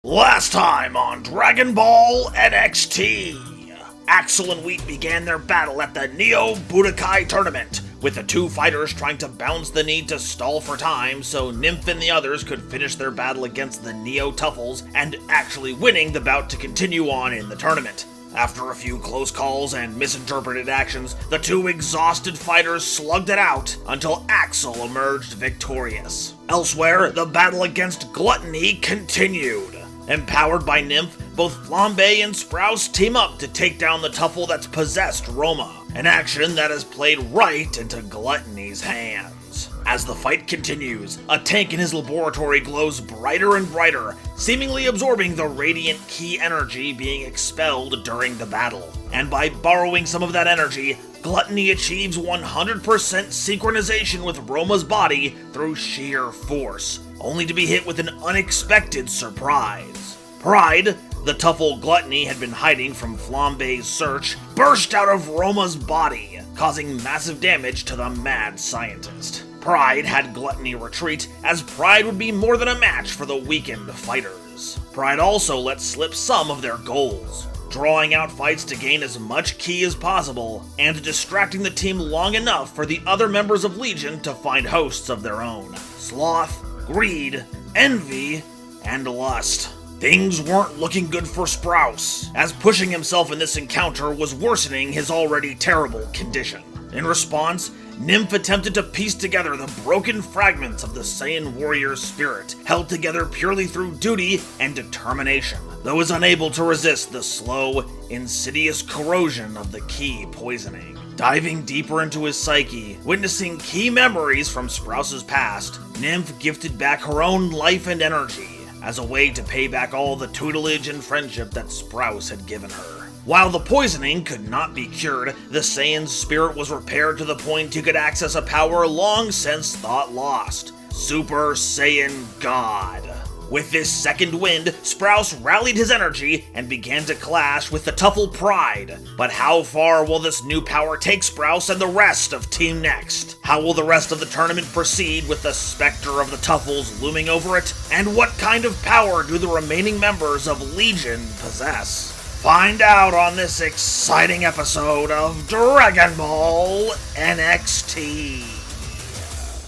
Last time on Dragon Ball NXT, Axel and Wheat began their battle at the Neo Budokai tournament, with the two fighters trying to balance the need to stall for time so Nymph and the others could finish their battle against the Neo Tuffles and actually winning the bout to continue on in the tournament. After a few close calls and misinterpreted actions, the two exhausted fighters slugged it out until Axel emerged victorious. Elsewhere, the battle against Gluttony continued. Empowered by Nymph, both Flambe and Sprouse team up to take down the Tuffle that's possessed Roma, an action that has played right into Gluttony's hands. As the fight continues, a tank in his laboratory glows brighter and brighter, seemingly absorbing the radiant ki energy being expelled during the battle. And by borrowing some of that energy, Gluttony achieves 100% synchronization with Roma's body through sheer force, only to be hit with an unexpected surprise. Pride, the Tuffle Gluttony had been hiding from Flambe's search, burst out of Roma's body, causing massive damage to the mad scientist. Pride had Gluttony retreat, as Pride would be more than a match for the weakened fighters. Pride also let slip some of their goals, drawing out fights to gain as much ki as possible, and distracting the team long enough for the other members of Legion to find hosts of their own. Sloth, greed, envy, and lust. Things weren't looking good for Sprouse, as pushing himself in this encounter was worsening his already terrible condition. In response, Nymph attempted to piece together the broken fragments of the Saiyan warrior's spirit, held together purely through duty and determination, though was unable to resist the slow, insidious corrosion of the ki poisoning. Diving deeper into his psyche, witnessing key memories from Sprouse's past, Nymph gifted back her own life and energy as a way to pay back all the tutelage and friendship that Sprouse had given her. While the poisoning could not be cured, the Saiyan's spirit was repaired to the point he could access a power long since thought lost: Super Saiyan God. With this second wind, Sprouse rallied his energy and began to clash with the Tuffle Pride. But how far will this new power take Sprouse and the rest of Team Next? How will the rest of the tournament proceed with the specter of the Tuffles looming over it? And what kind of power do the remaining members of Legion possess? Find out on this exciting episode of Dragon Ball NXT.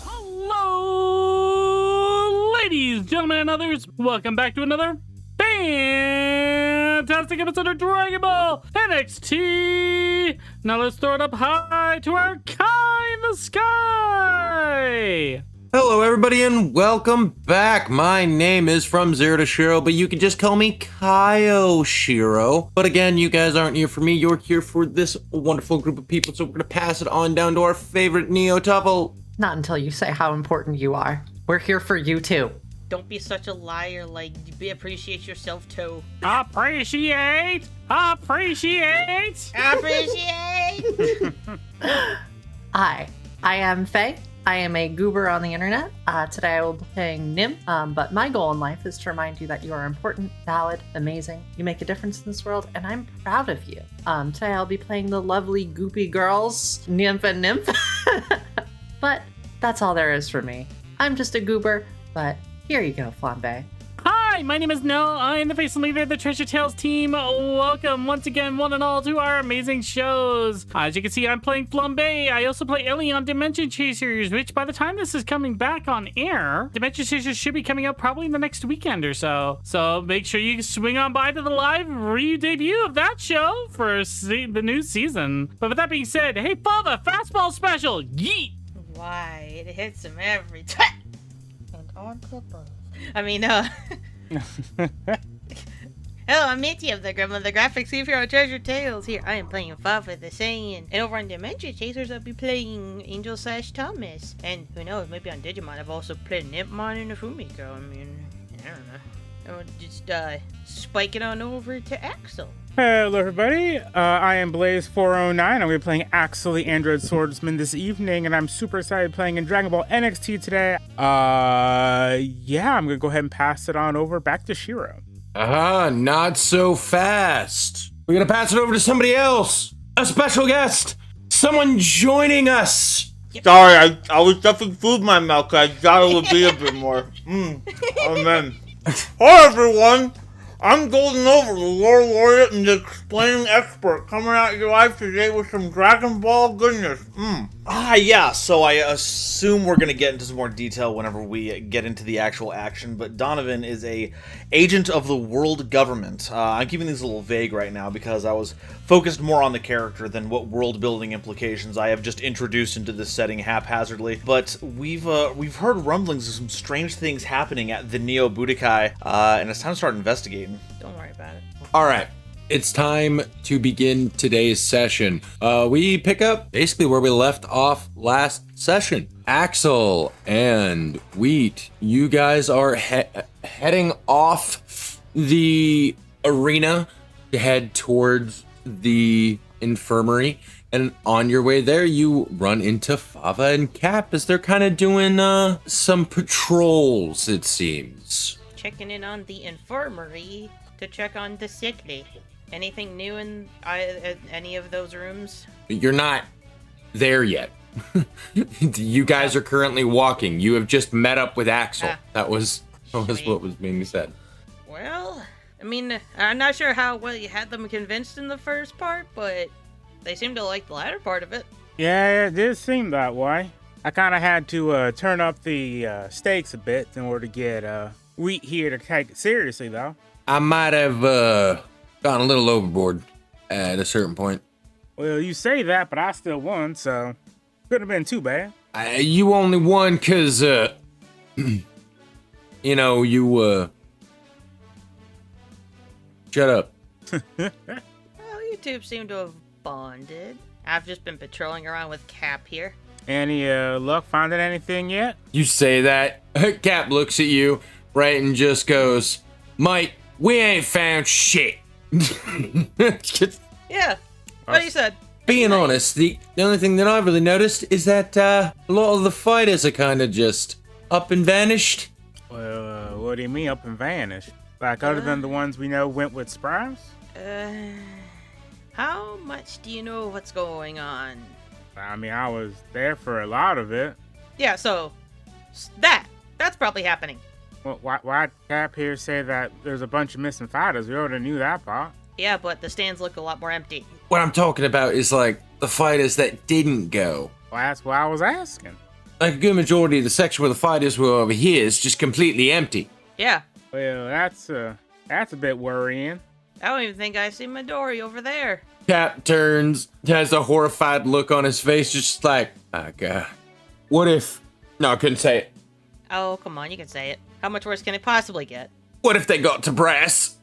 Hello, ladies, gentlemen, and others. Welcome back to another fantastic episode of Dragon Ball NXT. Now let's throw it up high to our Kai in the sky. Hello everybody and welcome back. My name is From Zero to Shiro, but you can just call me Kaio Shiro. But again, you guys aren't here for me, you're here for this wonderful group of people, so we're gonna pass it on down to our favorite Neo Tuffle. Not until you say how important you are. We're here for you too. Don't be such a liar, appreciate yourself too. Appreciate! Appreciate! Hi, I am Faye. I am a goober on the internet. Today I will be playing Nymph, but my goal in life is to remind you that you are important, valid, amazing. You make a difference in this world, and I'm proud of you. Today I'll be playing the lovely goopy girls, Nymph and Nymph. But that's all there is for me. I'm just a goober, but here you go, Flambe. Hi, my name is Nell. I am the face and leader of the Treasure Tales team. Welcome once again, one and all, to our amazing shows. As you can see, I'm playing Flambe. I also play Ellie on Dimension Chasers, which by the time this is coming back on air, Dimension Chasers should be coming out probably in the next weekend or so. So make sure you swing on by to the live re-debut of that show for the new season. But with that being said, hey, Father, fastball special, yeet! Why, it hits him every time. And on purpose. Hello, I'm Minty of the Grandmother Graphics here on Treasure Tales. Here, I am playing Fafa the Saiyan. And over on Dimension Chasers, I'll be playing Angel/Thomas. And who knows, maybe on Digimon, I've also played Nympmon and a Fumiko. I don't know. I'll just spike it on over to Axel. Hello everybody, I am Blaze409. I'm going to be playing Axel the Android Swordsman this evening, and I'm super excited playing in Dragon Ball NXT today. Yeah, I'm going to go ahead and pass it on over back to Shiro. Not so fast. We're going to pass it over to somebody else. A special guest. Someone joining us. Sorry, I was stuffing food in my mouth because I thought it would be a bit more. Oh man. Hi everyone, I'm Golden Over, the lore laureate and the explaining expert, coming at your life today with some Dragon Ball goodness. Yeah, so I assume we're going to get into some more detail whenever we get into the actual action, but Donovan is a agent of the world government. I'm keeping these a little vague right now because I was focused more on the character than what world-building implications I have just introduced into this setting haphazardly, but we've heard rumblings of some strange things happening at the Neo Budokai, and it's time to start investigating. Don't worry about it. All right. It's time to begin today's session. We pick up basically where we left off last session. Axel and Wheat, you guys are heading off the arena to head towards the infirmary. And on your way there, you run into Fava and Cap as they're kind of doing some patrols, it seems. Checking in on the infirmary to check on the sickly. Anything new in any of those rooms? You're not there yet. You guys are currently walking. You have just met up with Axel. That was what was being said. Well, I mean, I'm not sure how well you had them convinced in the first part, but they seem to like the latter part of it. Yeah, it did seem that way. I kind of had to turn up the stakes a bit in order to get Wheat here to take it seriously, though. I might have gone a little overboard at a certain point. Well, you say that, but I still won, so couldn't have been too bad. You only won because, you shut up. Well, you two seem to have bonded. I've just been patrolling around with Cap here. Any luck finding anything yet? You say that. Cap looks at you, right, and just goes, Mike, we ain't found shit. Yeah, what he said. Being honest, the only thing that I've really noticed is that a lot of the fighters are kind of just up and vanished. Well, what do you mean up and vanished? Like other than the ones we know went with Sprouse? How much do you know what's going on? I mean, I was there for a lot of it. Yeah, so that's probably happening. Well, why'd Cap here say that there's a bunch of missing fighters? We already knew that part. Yeah, but the stands look a lot more empty. What I'm talking about is like the fighters that didn't go. Well, that's what I was asking. Like a good majority of the section where the fighters were over here is just completely empty. Yeah. Well, that's a bit worrying. I don't even think I see Midori over there. Cap turns, has a horrified look on his face, just like, oh god. What if... No, I couldn't say it. Oh, come on, you can say it. How much worse can it possibly get? What if they got to brass?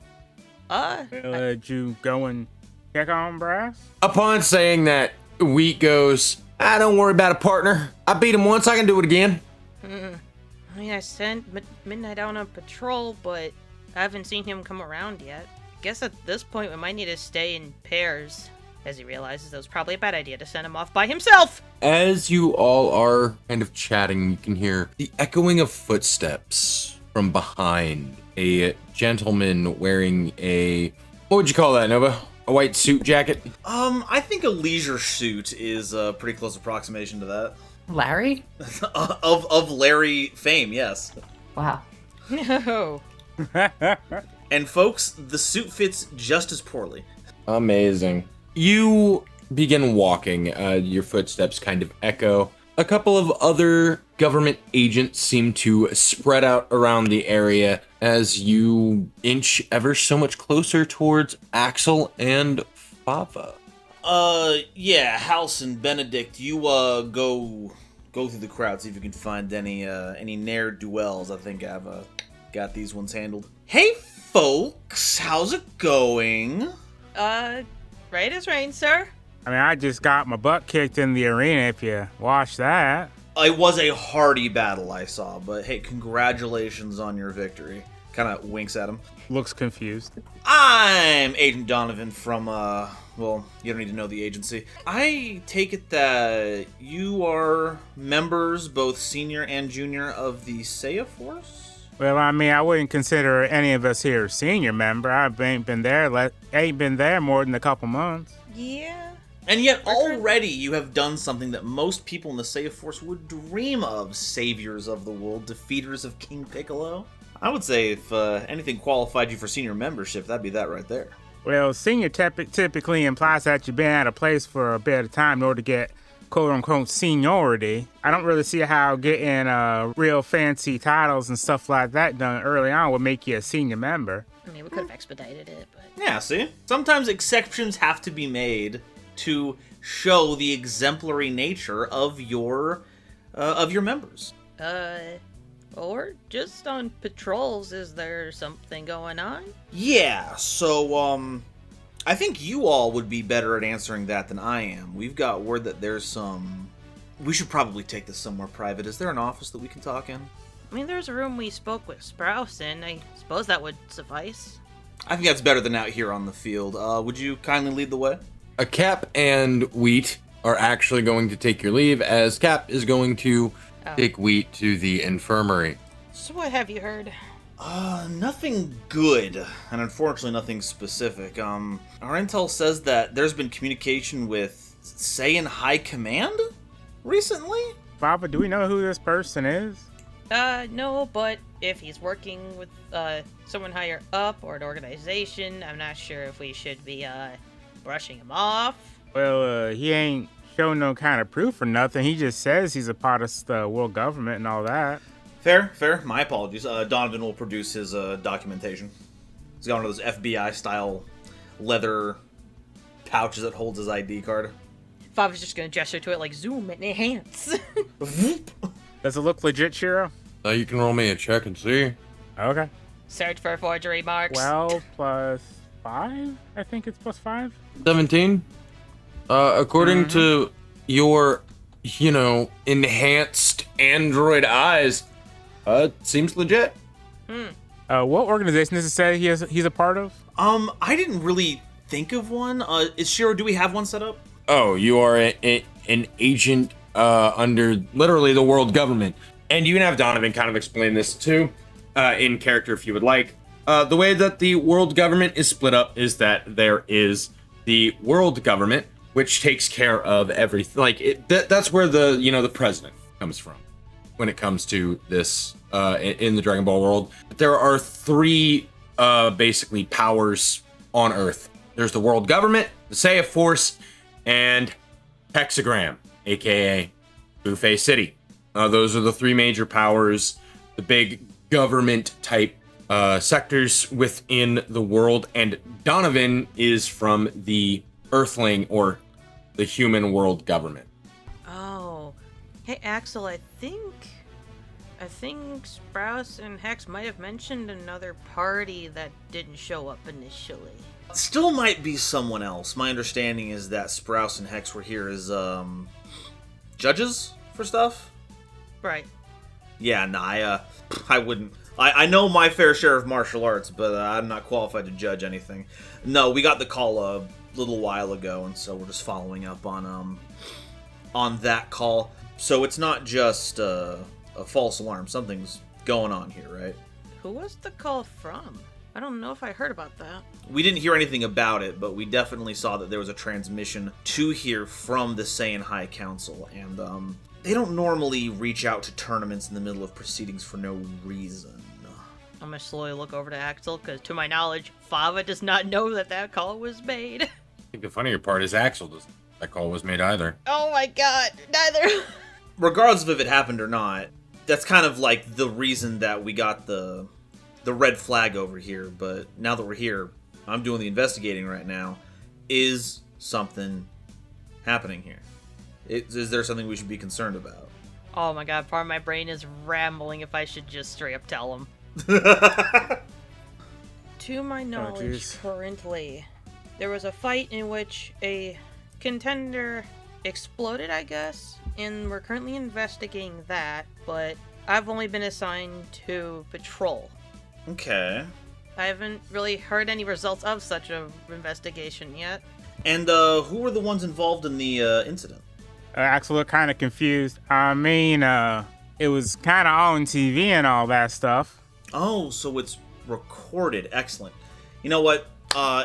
Did you go and check on Brass? Upon saying that, Wheat goes, don't worry about it, partner. I beat him once, I can do it again. I mean, I sent Midnight out on patrol, but I haven't seen him come around yet. Guess at this point we might need to stay in pairs, as he realizes it was probably a bad idea to send him off by himself. As you all are kind of chatting, you can hear the echoing of footsteps from behind. A gentleman wearing a... What would you call that, Nova? A white suit jacket? I think a leisure suit is a pretty close approximation to that. Larry? of Larry fame, yes. Wow. No. And folks, the suit fits just as poorly. Amazing. You begin walking. Your footsteps kind of echo. A couple of other government agents seem to spread out around the area as you inch ever so much closer towards Axel and Fava. Yeah, House and Benedict, you go through the crowd, see if you can find any ne'er-do-wells. I think I've got these ones handled. Hey folks, how's it going? Right as rain, sir. I mean, I just got my butt kicked in the arena, if you watch that. It was a hearty battle I saw, but hey, congratulations on your victory. Kind of winks at him. Looks confused. I'm Agent Donovan from, well, you don't need to know the agency. I take it that you are members, both senior and junior, of the Seiya Force? Well, I mean, I wouldn't consider any of us here a senior member. I ain't been there more than a couple months. Yeah. And yet already you have done something that most people in the Seiya Force would dream of. Saviors of the world, defeaters of King Piccolo. I would say if anything qualified you for senior membership, that'd be that right there. Well, senior typically implies that you've been at a place for a bit of time in order to get quote-unquote seniority. I don't really see how getting real fancy titles and stuff like that done early on would make you a senior member. I mean, we could have expedited it, but... Yeah, see? Sometimes exceptions have to be made to show the exemplary nature of your members. Or just on patrols, is there something going on? Yeah, so, I think you all would be better at answering that than I am. We've got word that there's some... We should probably take this somewhere private. Is there an office that we can talk in? I mean, there's a room we spoke with Sprouse in. I suppose that would suffice. I think that's better than out here on the field. Would you kindly lead the way? Cap and Wheat are actually going to take your leave, as Cap is going to take Wheat to the infirmary. So what have you heard? Nothing good, and unfortunately nothing specific. Our intel says that there's been communication with Saiyan High Command recently? Baba, do we know who this person is? No, but if he's working with, someone higher up or an organization, I'm not sure if we should be, brushing him off. Well, he ain't shown no kind of proof or nothing. He just says he's a part of the world government and all that. Fair. My apologies. Donovan will produce his documentation. He's got one of those FBI-style leather pouches that holds his ID card. Fav is just gonna gesture to it like, zoom and enhance. Does it look legit, Shiro? You can roll me a check and see. Okay. Search for forgery marks. 12 plus 5? I think it's plus 5. 17. According to your, enhanced android eyes, seems legit. What organization does it say he's a part of? I didn't really think of one. Shiro, do we have one set up? Oh, you are an agent under literally the world government. And you can have Donovan kind of explain this too, in character if you would like. The way that the world government is split up is that there is the world government, which takes care of everything. Like that's where the president comes from when it comes to this in the Dragon Ball world. There are three basically powers on Earth. There's the world government, the Saiyan Force, and Hexagram, aka Buffet City. Those are the three major powers, the big government type sectors within the world, and Donovan is from the Earthling or the human world government. Oh. Hey, Axel, I think Sprouse and Hex might have mentioned another party that didn't show up initially. Still might be someone else. My understanding is that Sprouse and Hex were here as judges for stuff. Right. Yeah, nah, I wouldn't. I know my fair share of martial arts, but I'm not qualified to judge anything. No, we got the call a little while ago, and so we're just following up on that call. So it's not just a false alarm. Something's going on here, right? Who was the call from? I don't know if I heard about that. We didn't hear anything about it, but we definitely saw that there was a transmission to here from the Saiyan High Council, and they don't normally reach out to tournaments in the middle of proceedings for no reason. I'm gonna slowly look over to Axel, because to my knowledge, Fava does not know that call was made. I think the funnier part is Axel doesn't. That call was made either. Oh my god, neither. Regardless of if it happened or not, that's kind of like the reason that we got the red flag over here. But now that we're here, I'm doing the investigating right now. Is something happening here? Is there something we should be concerned about? Oh my god, part of my brain is rambling if I should just straight up tell him. To my knowledge, currently, there was a fight in which a contender exploded, I guess, and we're currently investigating that, but I've only been assigned to patrol. Okay. I haven't really heard any results of such a investigation yet. And who were the ones involved in the incident? Axel looked kind of confused. I mean, it was kind of on TV and all that stuff. Oh, so it's recorded. Excellent. You know what?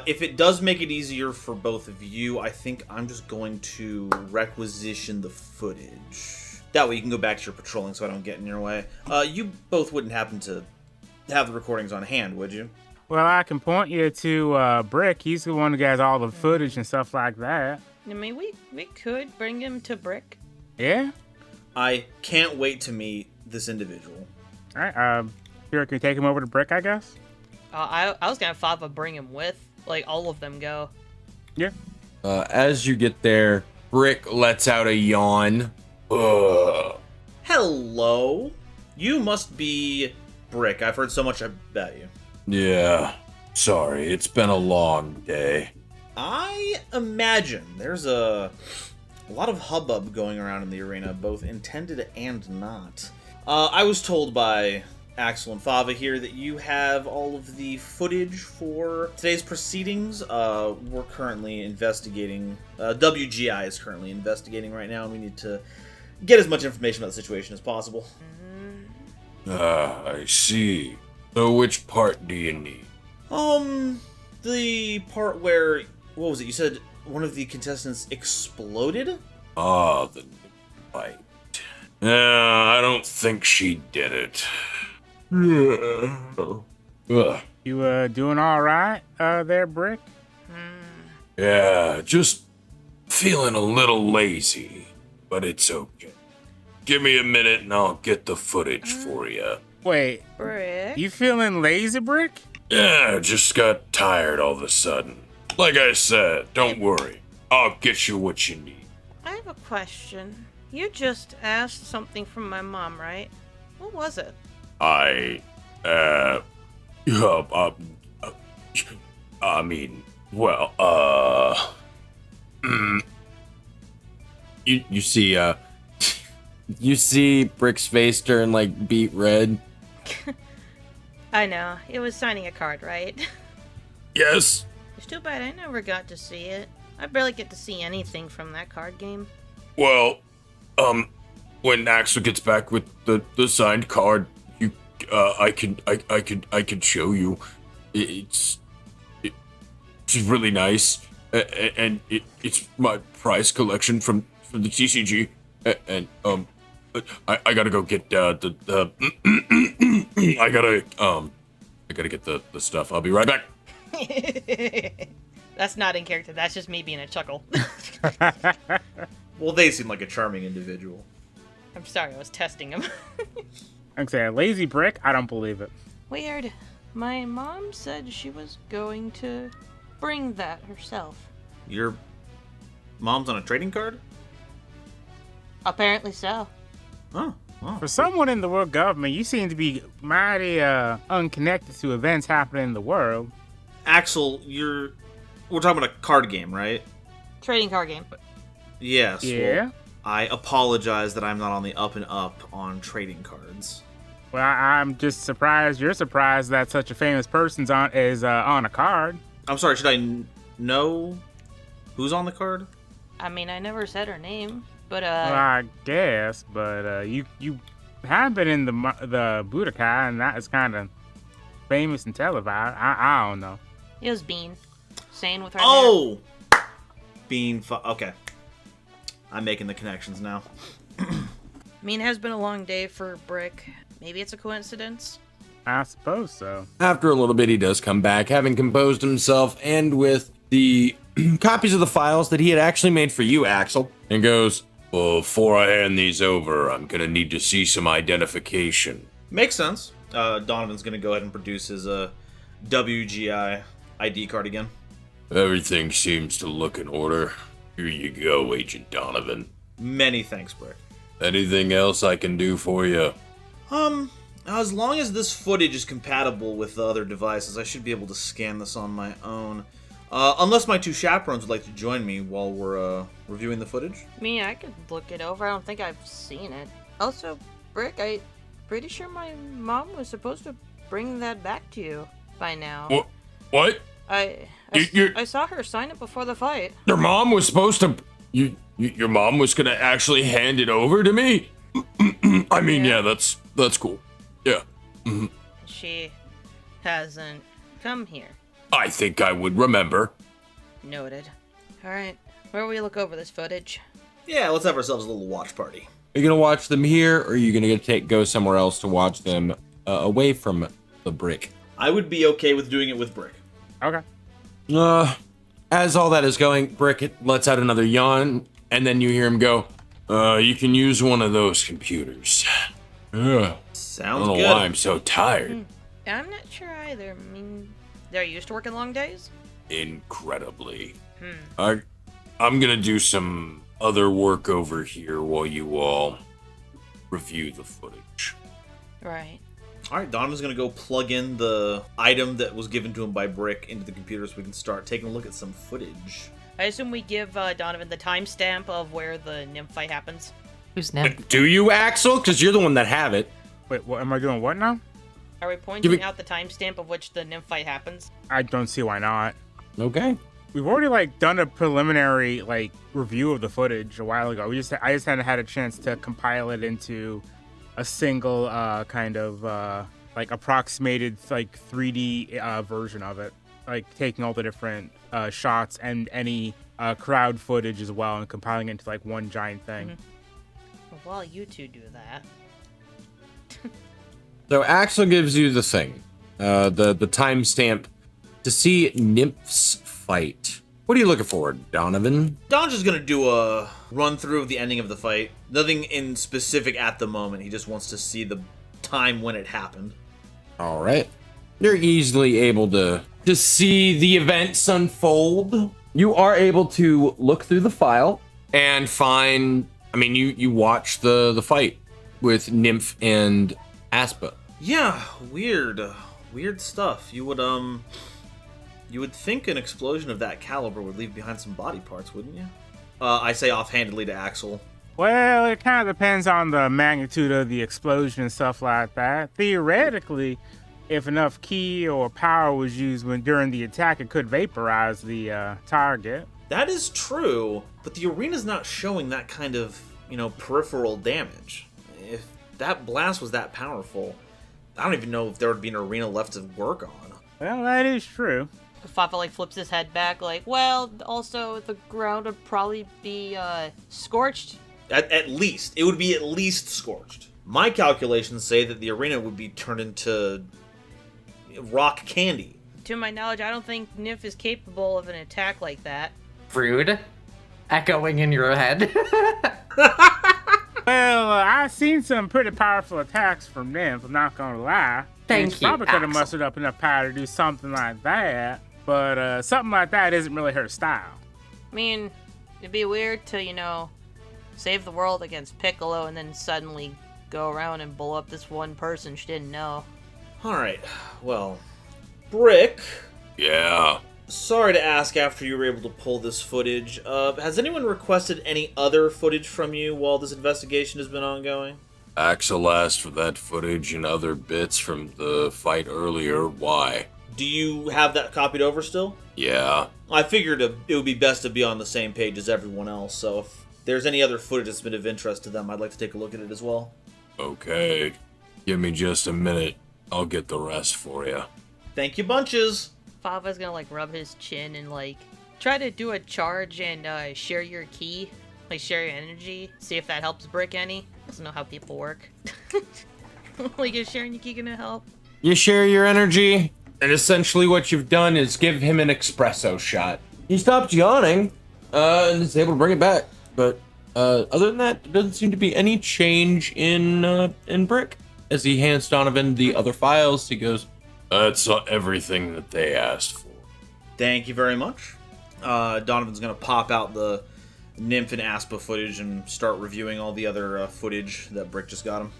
If it does make it easier for both of you, I think I'm just going to requisition the footage. That way you can go back to your patrolling so I don't get in your way. You both wouldn't happen to have the recordings on hand, would you? Well, I can point you to Brick. He's the one who has all the footage and stuff like that. I mean, we could bring him to Brick. Yeah? I can't wait to meet this individual. All right, here, can we take him over to Brick, I guess? I was gonna thought of bring him with, like, all of them go. Yeah. As you get there, Brick lets out a yawn. Ugh. Hello. You must be Brick. I've heard so much about you. Yeah, sorry, it's been a long day. I imagine there's a lot of hubbub going around in the arena, both intended and not. I was told by Axel and Fava here that you have all of the footage for today's proceedings. We're currently investigating. WGI is currently investigating right now, and we need to get as much information about the situation as possible. I see. So which part do you need? The part where, what was it? You said one of the contestants exploded? Ah, the fight. I don't think she did it. Ugh. You doing all right there, Brick? Yeah, just feeling a little lazy, but it's okay. Give me a minute and I'll get the footage for you. Wait, Brick? you feeling lazy, Brick? Yeah, just got tired all of a sudden. Like I said, don't worry. I'll get you what you need. I have a question. You just asked something from my mom, right? What was it? I mean, well, you see, you see Brick's face turn, like, beet red? I know. It was signing a card, right? Yes. It's too bad I never got to see it. I barely get to see anything from that card game. Well, when Axel gets back with the signed card, I can show you. It's really nice, and it's my prize collection from the TCG, and I gotta go get the I gotta get the stuff. I'll be right back. That's not in character. That's just me being a chuckle. Well, they seem like a charming individual. I'm sorry, I was testing him. I'm saying lazy Brick. I don't believe it. Weird. My mom said she was going to bring that herself. Your mom's on a trading card? Apparently so. Oh. For someone in the world government, you seem to be mighty unconnected to events happening in the world. Axel, we're talking about a card game, right? Trading card game. Yes. Yeah. Well, I apologize that I'm not on the up and up on trading cards. Well, I'm just surprised. You're surprised that such a famous person's on a card. I'm sorry, should I know who's on the card? I mean, I never said her name, but Well, I guess, but you have been in the Budokai, and that is kind of famous and televised. I don't know. it was Bean. Saying with her hair. Oh! Okay. I'm making the connections now. I mean, it has been a long day for Brick. Maybe it's a coincidence. I suppose so. After a little bit, he does come back, having composed himself and with the copies of the files that he had actually made for you, Axel, and goes, well, before I hand these over, I'm gonna need to see some identification. Makes sense. Donovan's gonna go ahead and produce his WGI ID card again. Everything seems to look in order. Here you go, Agent Donovan. Many thanks, Brick. Anything else I can do for you? As long as this footage is compatible with the other devices, I should be able to scan this on my own. Unless my two chaperones would like to join me while we're reviewing the footage. Me, I could look it over. I don't think I've seen it. Also, Brick, I'm pretty sure my mom was supposed to bring that back to you by now. What? I saw her sign it before the fight. Your mom was supposed to... Your mom was gonna actually hand it over to me? I mean, yeah, that's cool. Yeah. Mm-hmm. She hasn't come here. I think I would remember. Noted. Alright, where will we look over this footage? Yeah, let's have ourselves a little watch party. Are you gonna watch them here, or are you gonna go somewhere else to watch them away from the brick. I would be okay with doing it with Brick. Okay. As all that is going, Brick lets out another yawn, and then you hear him go, you can use one of those computers. I Sounds don't know good. why I'm so tired. I'm not sure either. I mean, they're used to working long days? Incredibly. I'm gonna do some other work over here while you all review the footage. Right. All right, Donovan's going to go plug in the item that was given to him by Brick into the computer so we can start taking a look at some footage. I assume we give Donovan the timestamp of where the nymph fight happens. Who's Nymph? Do you, Axel? Because you're the one that have it. Wait, what am I doing? What now? Are we pointing me- out the timestamp of which the nymph fight happens? I don't see why not. Okay. We've already done a preliminary review of the footage a while ago. I just hadn't had a chance to compile it into a single kind of approximated 3D version of it, taking all the different shots and any crowd footage as well and compiling it into one giant thing. Well, while you two do that, So Axel gives you the thing, the timestamp to see Nymph's fight. What are you looking for, Donovan? Don's just going to do a run through of the ending of the fight. Nothing in specific at the moment. He just wants to see the time when it happened. All right. You're easily able to see the events unfold. You are able to look through the file and find, you watch the fight with Nymph and Aspa. Yeah, weird stuff. You would think an explosion of that caliber would leave behind some body parts, wouldn't you? I say offhandedly to Axel. Well, it kind of depends on the magnitude of the explosion and stuff like that. Theoretically, if enough ki or power was used during the attack, it could vaporize the target. That is true, but the arena's not showing that kind of, peripheral damage. If that blast was that powerful, I don't even know if there would be an arena left to work on. Well, that is true. Fafa flips his head back well, also the ground would probably be scorched. At least. It would be at least scorched. My calculations say that the arena would be turned into rock candy. To my knowledge, I don't think Nymph is capable of an attack like that. Rude. Echoing in your head. Well, I've seen some pretty powerful attacks from Nymph, I'm not gonna lie. Thank She you, probably could have Axel. mustered up enough power to do something like that, but something like that isn't really her style. I mean, it'd be weird to, save the world against Piccolo and then suddenly go around and blow up this one person she didn't know. Alright, well, Brick, Yeah. sorry to ask after you were able to pull this footage. Has anyone requested any other footage from you while this investigation has been ongoing? Axel asked for that footage and other bits from the fight earlier. Why? Do you have that copied over still? Yeah. I figured it would be best to be on the same page as everyone else, so if there's any other footage that's been of interest to them, I'd like to take a look at it as well. Okay. Give me just a minute. I'll get the rest for you. Thank you bunches! Fafa's gonna rub his chin and try to do a charge and share your ki, share your energy, see if that helps Brick any. Doesn't know how people work. Is sharing your ki gonna help? You share your energy, and essentially what you've done is give him an espresso shot. He stopped yawning, and is able to bring it back. But other than that, there doesn't seem to be any change in Brick. As he hands Donovan the other files, he goes, "That's everything that they asked for." Thank you very much. Donovan's gonna pop out the Nymph and Aspa footage and start reviewing all the other footage that Brick just got him.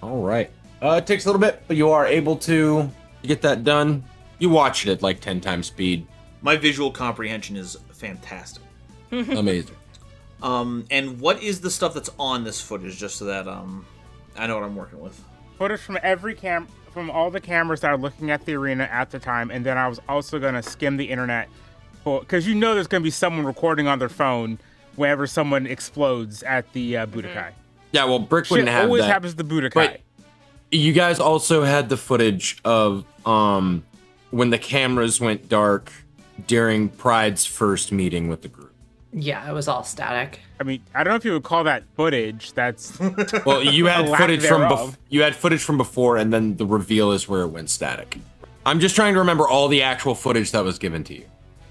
All right. It takes a little bit, but you are able to get that done. You watch it at 10 times speed. My visual comprehension is fantastic. Amazing. And what is the stuff that's on this footage, just so that I know what I'm working with? Footage from from all the cameras that are looking at the arena at the time, and then I was also gonna skim the internet because there's gonna be someone recording on their phone whenever someone explodes at the Budokai. Yeah, well, Brick wouldn't Shit have always that. happens to Budokai. But you guys also had the footage of when the cameras went dark during Pride's first meeting with the group. Yeah, it was all static. I mean, I don't know if you would call that footage. That's Well, you had lack footage from thereof. you had footage from before, and then the reveal is where it went static. I'm just trying to remember all the actual footage that was given to you.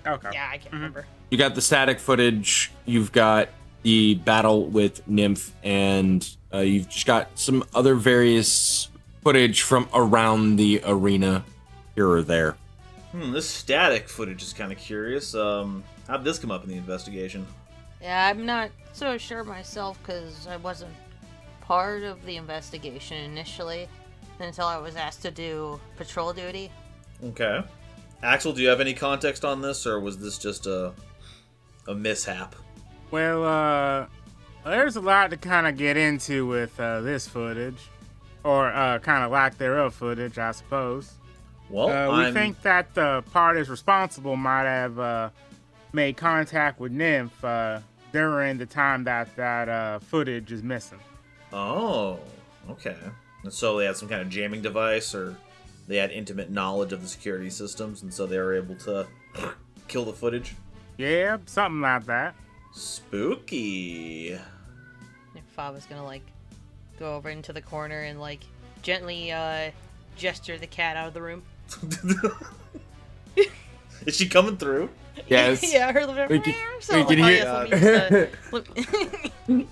okay. Yeah, I can't remember. You got the static footage. You've got the battle with Nymph, and you've just got some other various footage from around the arena here or there. This static footage is kind of curious. How'd this come up in the investigation? Yeah, I'm not so sure myself because I wasn't part of the investigation initially until I was asked to do patrol duty. Okay. Axel, do you have any context on this, or was this just a mishap? Well, there's a lot to kind of get into with this footage, or kind of lack thereof footage, I suppose. Well, We think that the parties responsible might have made contact with Nymph during the time that footage is missing. Oh, okay. And so they had some kind of jamming device, or they had intimate knowledge of the security systems, and so they were able to kill the footage? Yeah, something like that. Spooky. If I was gonna like go over into the corner and like gently gesture the cat out of the room. Is she coming through? Yes. Yeah, her little We can- so we like, can oh, hear- yes, let me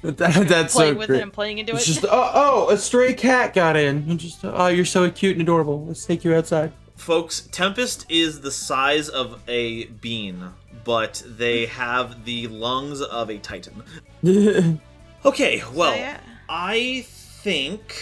just, That's so playing with great. it and playing into It's it. just a stray cat got in. And just you're so cute and adorable. Let's take you outside. Folks, Tempest is the size of a bean, but they have the lungs of a titan. Okay, well, yeah. I think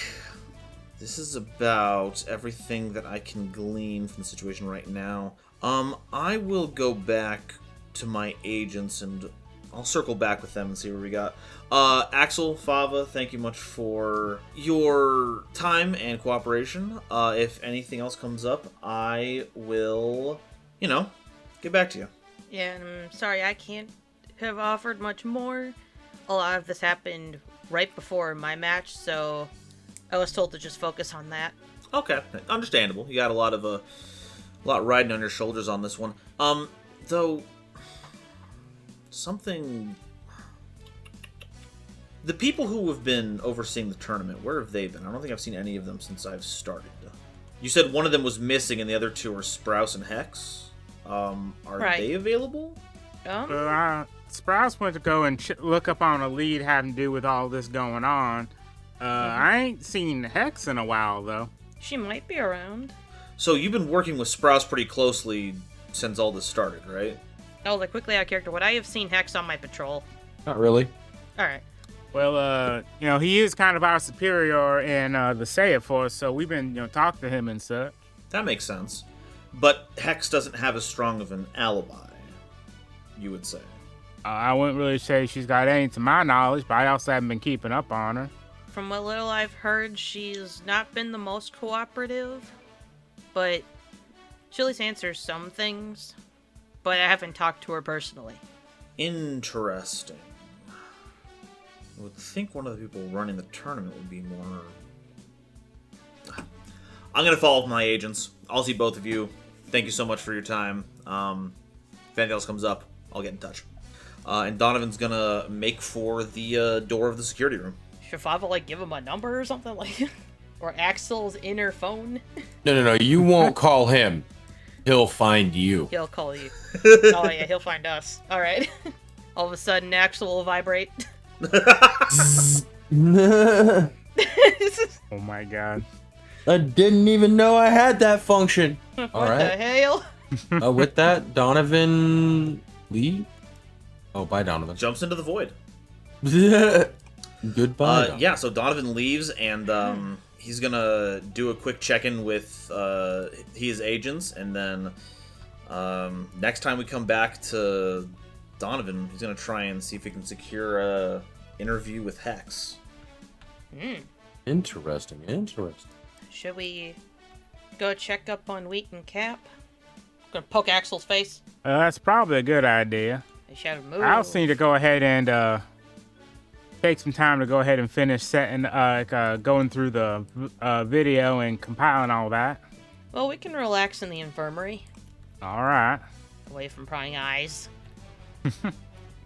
this is about everything that I can glean from the situation right now. I will go back to my agents and I'll circle back with them and see what we got. Axel, Fava, thank you much for your time and cooperation. If anything else comes up, I will, get back to you. Yeah, and I'm sorry I can't have offered much more. A lot of this happened right before my match, so I was told to just focus on that. Okay, understandable. You got a lot riding on your shoulders on this one. Though something. The people who have been overseeing the tournament, where have they been? I don't think I've seen any of them since I've started. You said one of them was missing and the other two are Sprouse and Hex. Are Right. they available? Sprouse went to go and look up on a lead having to do with all this going on. I ain't seen Hex in a while, though. She might be around. So you've been working with Sprouse pretty closely since all this started, right? Oh, like quickly out of character, would I have seen Hex on my patrol? Not really. Alright. Well, he is kind of our superior in the Say It Force, so we've been, talking to him and such. That makes sense. But Hex doesn't have as strong of an alibi, you would say. I wouldn't really say she's got any to my knowledge, but I also haven't been keeping up on her. From what little I've heard, she's not been the most cooperative, but she'll at least answer some things, but I haven't talked to her personally. Interesting. I would think one of the people running the tournament would be more... I'm going to follow up with my agents. I'll see both of you. Thank you so much for your time. If anything else comes up, I'll get in touch. And Donovan's going to make for the door of the security room. Should Fava, give him a number or something? Or Axel's inner phone? No. You won't call him. He'll find you. He'll call you. Oh yeah, he'll find us. Alright. All of a sudden, Axel will vibrate. Oh my god. I didn't even know I had that function. All What the right. hell? With that, Donovan leave. Oh, bye, Donovan. Jumps into the void. Goodbye. Donovan. Yeah, so Donovan leaves, and he's going to do a quick check-in with his agents, and then next time we come back to Donovan, he's going to try and see if he can secure a interview with Hex. Interesting. Should we go check up on Wheat and Cap? Gonna poke Axel's face. That's probably a good idea. They shouted move. I'll need to go ahead and take some time to go ahead and finish setting, going through the video and compiling all that. Well, we can relax in the infirmary, All right. away from prying eyes.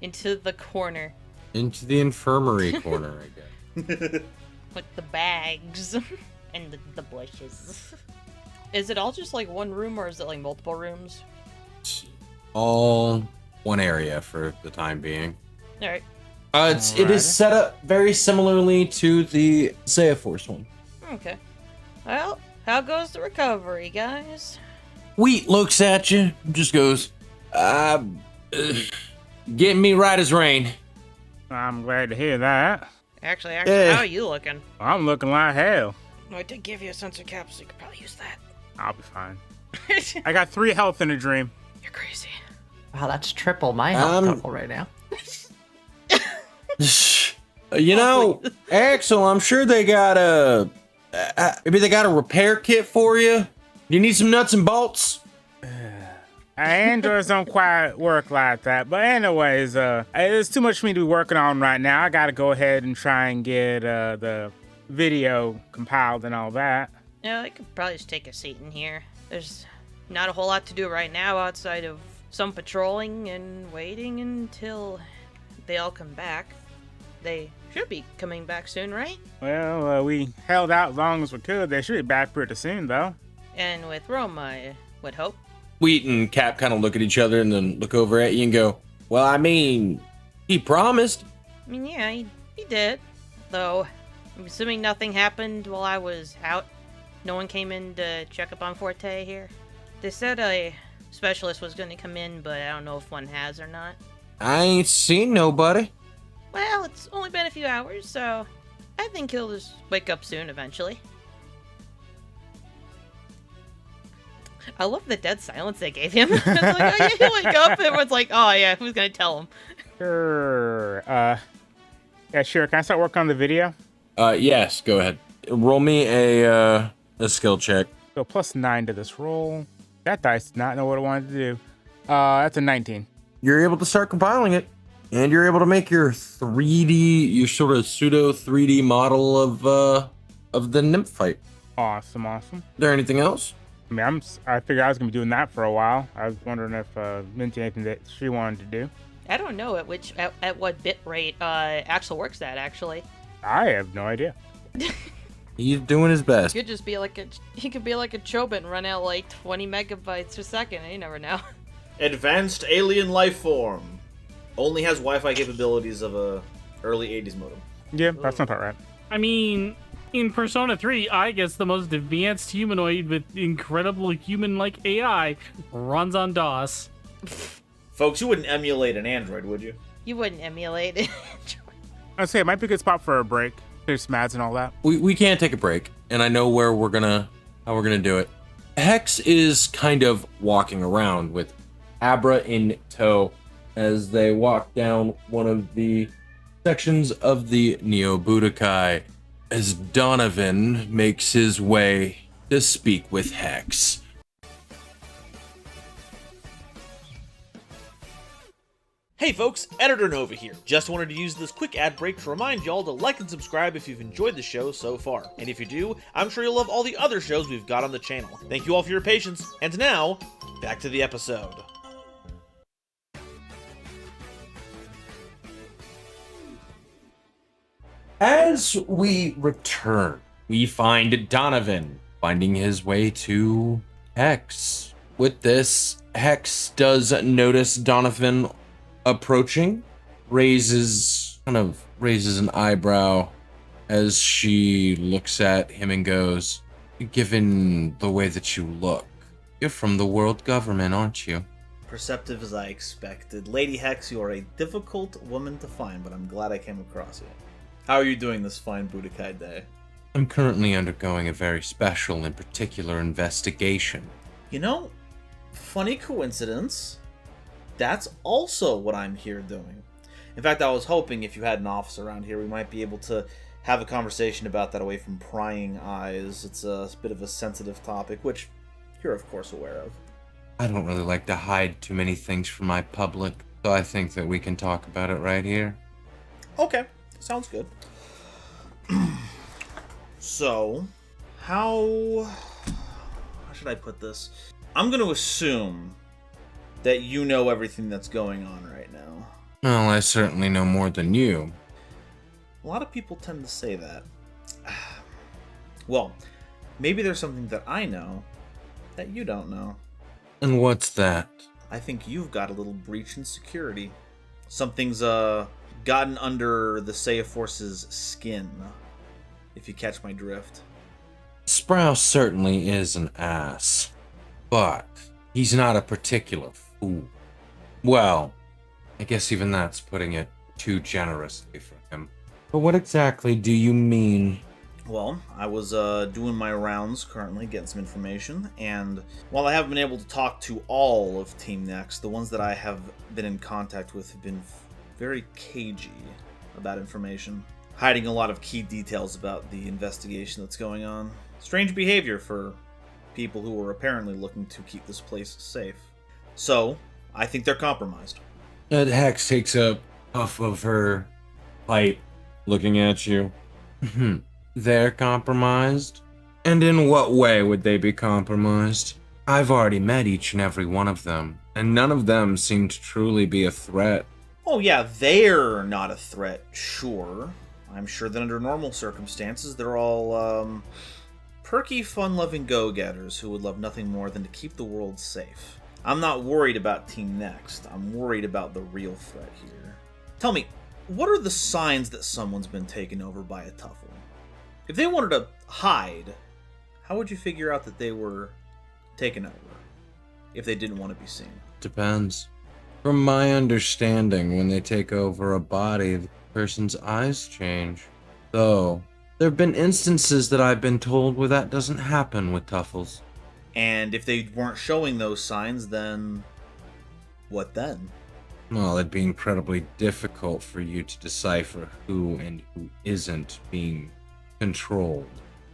into the corner Into the infirmary corner, I guess. with the bags and the bushes. Is it all just like one room or is it like multiple rooms? All one area for the time being. All right. It is set up very similarly to the Zaya Force one. Okay. Well, how goes the recovery, guys? Wheat looks at you, just goes, getting me right as rain. I'm glad to hear that. Actually, Eh. how are you looking? I'm looking like hell. I did give you a sensor capsule. You could probably use that. I'll be fine. I got 3 health in a dream. You're crazy. Wow, that's triple my health total right now. You know, Axel, I'm sure they got maybe they got a repair kit for you. Do you need some nuts and bolts? Androids don't quite work like that. But anyways, it's too much for me to be working on right now. I gotta go ahead and try and get the video compiled and all that. Yeah, I could probably just take a seat in here. There's not a whole lot to do right now outside of some patrolling and waiting until they all come back. They should be coming back soon, right? Well, we held out as long as we could. They should be back pretty soon, though. And with Rome, I would hope. Wheat and Cap kind of look at each other and then look over at you and go, well, I mean, he promised. I mean, yeah, he did. Though, I'm assuming nothing happened while I was out. No one came in to check up on Forte here. They said a specialist was going to come in, but I don't know if one has or not. I ain't seen nobody. Well, it's only been a few hours, so I think he'll just wake up soon eventually. I love the dead silence they gave him. It's like, oh yeah, he'll wake up, and everyone's like, oh yeah, who's gonna tell him? Sure. Yeah, sure. Can I start working on the video? Yes, go ahead. Roll me a skill check. So +9 to this roll. That dice did not know what it wanted to do. That's a 19. You're able to start compiling it, and you're able to make your 3D, your sort of pseudo 3D model of the nymph fight. Awesome. Is there anything else? I mean, I figured I was gonna be doing that for a while. I was wondering if Minty anything that she wanted to do. I don't know at what bit rate Axel works at actually. I have no idea. He's doing his best. He could just be like he could be like a Chobit and run out like 20 megabytes per second. You never know. Advanced alien life form. Only has Wi-Fi capabilities of a early 80s modem. Yeah, that's not about right. I mean, in Persona 3, I guess the most advanced humanoid with incredible human-like AI runs on DOS. Folks, you wouldn't emulate an android, would you? You wouldn't emulate it. I'd say it might be a good spot for a break. There's Mads and all that. We can't take a break, and I know how we're gonna do it. Hex is kind of walking around with Abra in tow as they walk down one of the sections of the Neo Budokai as Donovan makes his way to speak with Hex. Hey folks, Editor Nova here. Just wanted to use this quick ad break to remind y'all to like and subscribe if you've enjoyed the show so far. And if you do, I'm sure you'll love all the other shows we've got on the channel. Thank you all for your patience, and now, back to the episode. As we return, we find Donovan finding his way to Hex. With this, Hex does notice Donovan approaching, raises an eyebrow as she looks at him and goes, given the way that you look, you're from the world government, aren't you? Perceptive as I expected. Lady Hex, you are a difficult woman to find, but I'm glad I came across you. How are you doing this fine Budokai day? I'm currently undergoing a very special and particular investigation. You know, funny coincidence, that's also what I'm here doing. In fact, I was hoping if you had an office around here, we might be able to have a conversation about that away from prying eyes. It's a bit of a sensitive topic, which you're of course aware of. I don't really like to hide too many things from my public, so I think that we can talk about it right here. Okay, sounds good. So, how should I put this? I'm going to assume that you know everything that's going on right now. Well, I certainly know more than you. A lot of people tend to say that. Well, maybe there's something that I know that you don't know. And what's that? I think you've got a little breach in security. Something's gotten under the Seiya Force's skin, if you catch my drift. Sprouse certainly is an ass, but he's not a particular fool. Well, I guess even that's putting it too generously for him. But what exactly do you mean? Well, I was doing my rounds currently, getting some information, and while I haven't been able to talk to all of Team Next, the ones that I have been in contact with have been very cagey about information, hiding a lot of key details about the investigation that's going on. Strange behavior for people who are apparently looking to keep this place safe. So, I think they're compromised. Ed Hex takes a puff of her pipe, looking at you. They're compromised? And in what way would they be compromised? I've already met each and every one of them, and none of them seem to truly be a threat. Oh yeah, they're not a threat, sure. I'm sure that under normal circumstances, they're all, perky, fun-loving go-getters who would love nothing more than to keep the world safe. I'm not worried about Team Next. I'm worried about the real threat here. Tell me, what are the signs that someone's been taken over by a Tuffle? If they wanted to hide, how would you figure out that they were taken over if they didn't want to be seen? Depends. From my understanding, when they take over a body, the person's eyes change. Though, there have been instances that I've been told where that doesn't happen with Tuffles. And if they weren't showing those signs, then what then? Well, it'd be incredibly difficult for you to decipher who and who isn't being controlled.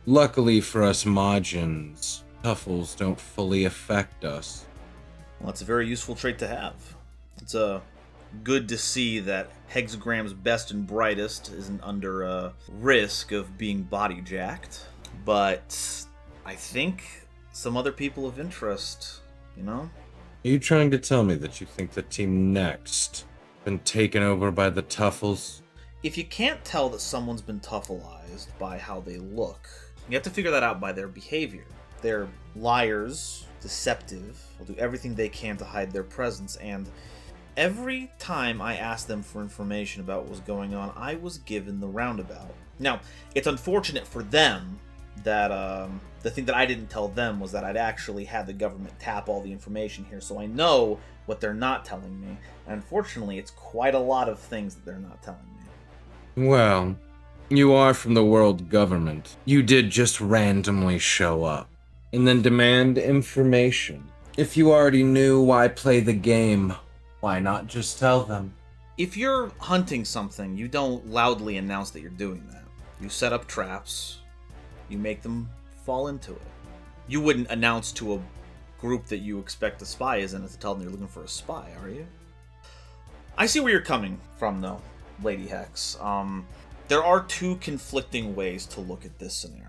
Luckily for us Majins, Tuffles don't fully affect us. Well, that's a very useful trait to have. It's good to see that Hexagram's best and brightest isn't under risk of being body jacked. But I think some other people of interest, you know? Are you trying to tell me that you think the Team Next been taken over by the Tuffles? If you can't tell that someone's been Tuffleized by how they look, you have to figure that out by their behavior. They're liars, deceptive, will do everything they can to hide their presence, and every time I asked them for information about what was going on, I was given the roundabout. Now, it's unfortunate for them that the thing that I didn't tell them was that I'd actually had the government tap all the information here, so I know what they're not telling me. And unfortunately, it's quite a lot of things that they're not telling me. Well, you are from the world government. You did just randomly show up and then demand information. If you already knew why play the game, why not just tell them? If you're hunting something, you don't loudly announce that you're doing that. You set up traps. You make them fall into it. You wouldn't announce to a group that you expect a spy is in it to tell them you're looking for a spy, are you? I see where you're coming from, though, Lady Hex. There are two conflicting ways to look at this scenario.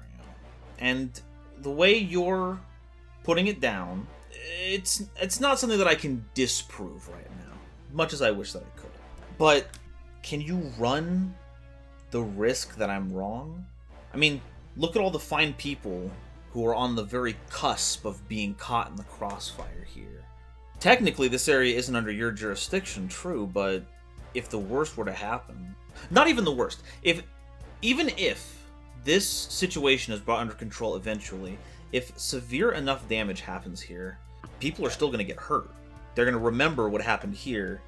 And the way you're putting it down, it's not something that I can disprove right now, much as I wish that I could. But can you run the risk that I'm wrong? I mean, look at all the fine people who are on the very cusp of being caught in the crossfire here. Technically, this area isn't under your jurisdiction, true, but if the worst were to happen... Not even the worst. Even if this situation is brought under control eventually, if severe enough damage happens here, people are still going to get hurt. They're going to remember what happened here,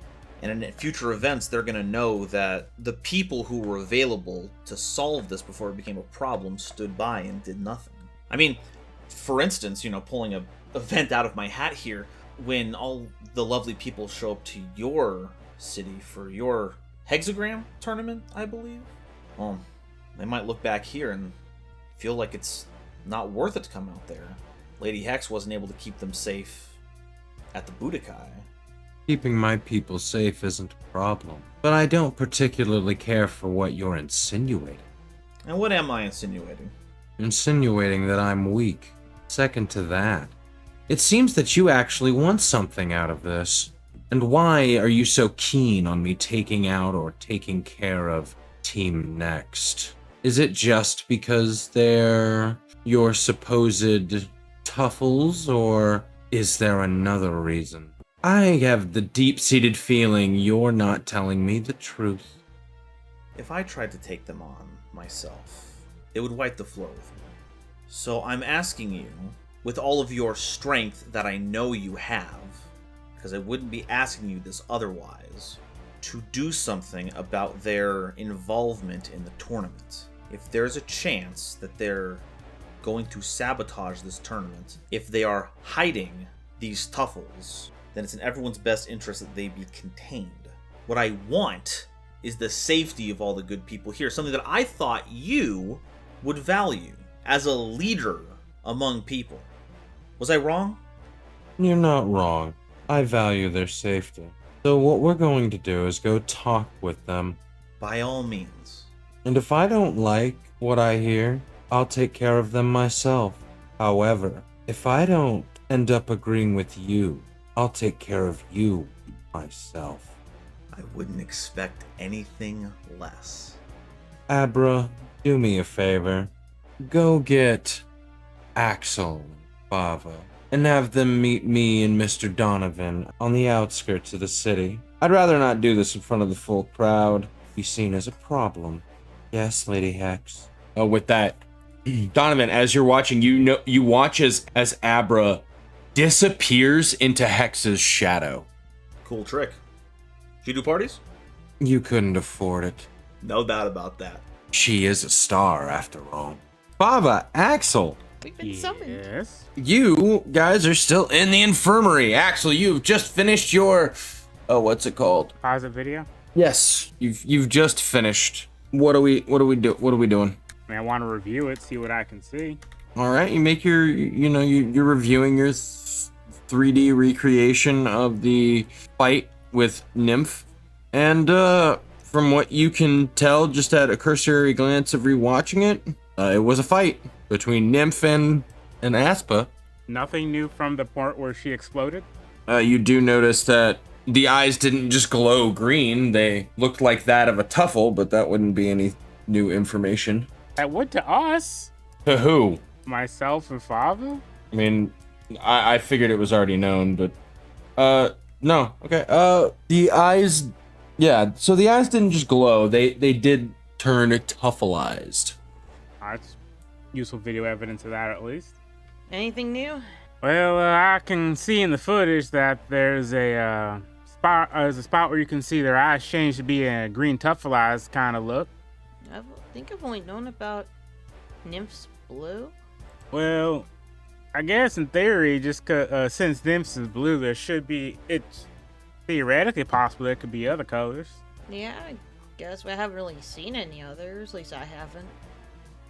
and in future events, they're going to know that the people who were available to solve this before it became a problem stood by and did nothing. I mean, for instance, pulling a event out of my hat here, when all the lovely people show up to your city for your Hexagram tournament, I believe, well, they might look back here and feel like it's not worth it to come out there. Lady Hex wasn't able to keep them safe at the Budokai. Keeping my people safe isn't a problem, but I don't particularly care for what you're insinuating. And what am I insinuating? Insinuating that I'm weak. Second to that, it seems that you actually want something out of this. And why are you so keen on me taking out or taking care of Team Next? Is it just because they're your supposed tuffles, or is there another reason? I have the deep-seated feeling you're not telling me the truth. If I tried to take them on myself, it would wipe the floor with me. So I'm asking you, with all of your strength that I know you have, because I wouldn't be asking you this otherwise, to do something about their involvement in the tournament. If there's a chance that they're going to sabotage this tournament, if they are hiding these tuffles, then it's in everyone's best interest that they be contained. What I want is the safety of all the good people here, something that I thought you would value as a leader among people. Was I wrong? You're not wrong. I value their safety. So what we're going to do is go talk with them. By all means. And if I don't like what I hear, I'll take care of them myself. However, if I don't end up agreeing with you, I'll take care of you myself. I wouldn't expect anything less. Abra, do me a favor. Go get Axel and Bava and have them meet me and Mr. Donovan on the outskirts of the city. I'd rather not do this in front of the full crowd. Be seen as a problem. Yes, Lady Hex. With that, Donovan, as you're watching, you watch as Abra disappears into Hex's shadow. Cool trick. She do parties? You couldn't afford it. No doubt about that. She is a star, after all. Bava, Axel, We've been summoned. Yes. you guys are still in the infirmary. Axel, you've just finished your... Oh, what's it called? Pause the video. Yes, you've just finished. What are we doing? I mean, I want to review it, see what I can see. All right, you make your, you're reviewing your 3D recreation of the fight with Nymph, and from what you can tell, just at a cursory glance of rewatching it, it was a fight between Nymph and Aspa. Nothing new from the part where she exploded. You do notice that the eyes didn't just glow green; they looked like that of a tuffle, but that wouldn't be any new information. That would to us. To who? Myself and Fava. I mean, I figured it was already known, but no. Okay. The eyes, yeah. So the eyes didn't just glow; they did turn tuffleized. That's useful video evidence of that, at least. Anything new? Well, I can see in the footage that there's a spot where you can see their eyes change to be a green tuffleized kind of look. I think I've only known about Nymph's blue. Well, I guess in theory, just since Nymph's is blue, it's theoretically possible there could be other colors. Yeah, I guess we haven't really seen any others. At least I haven't.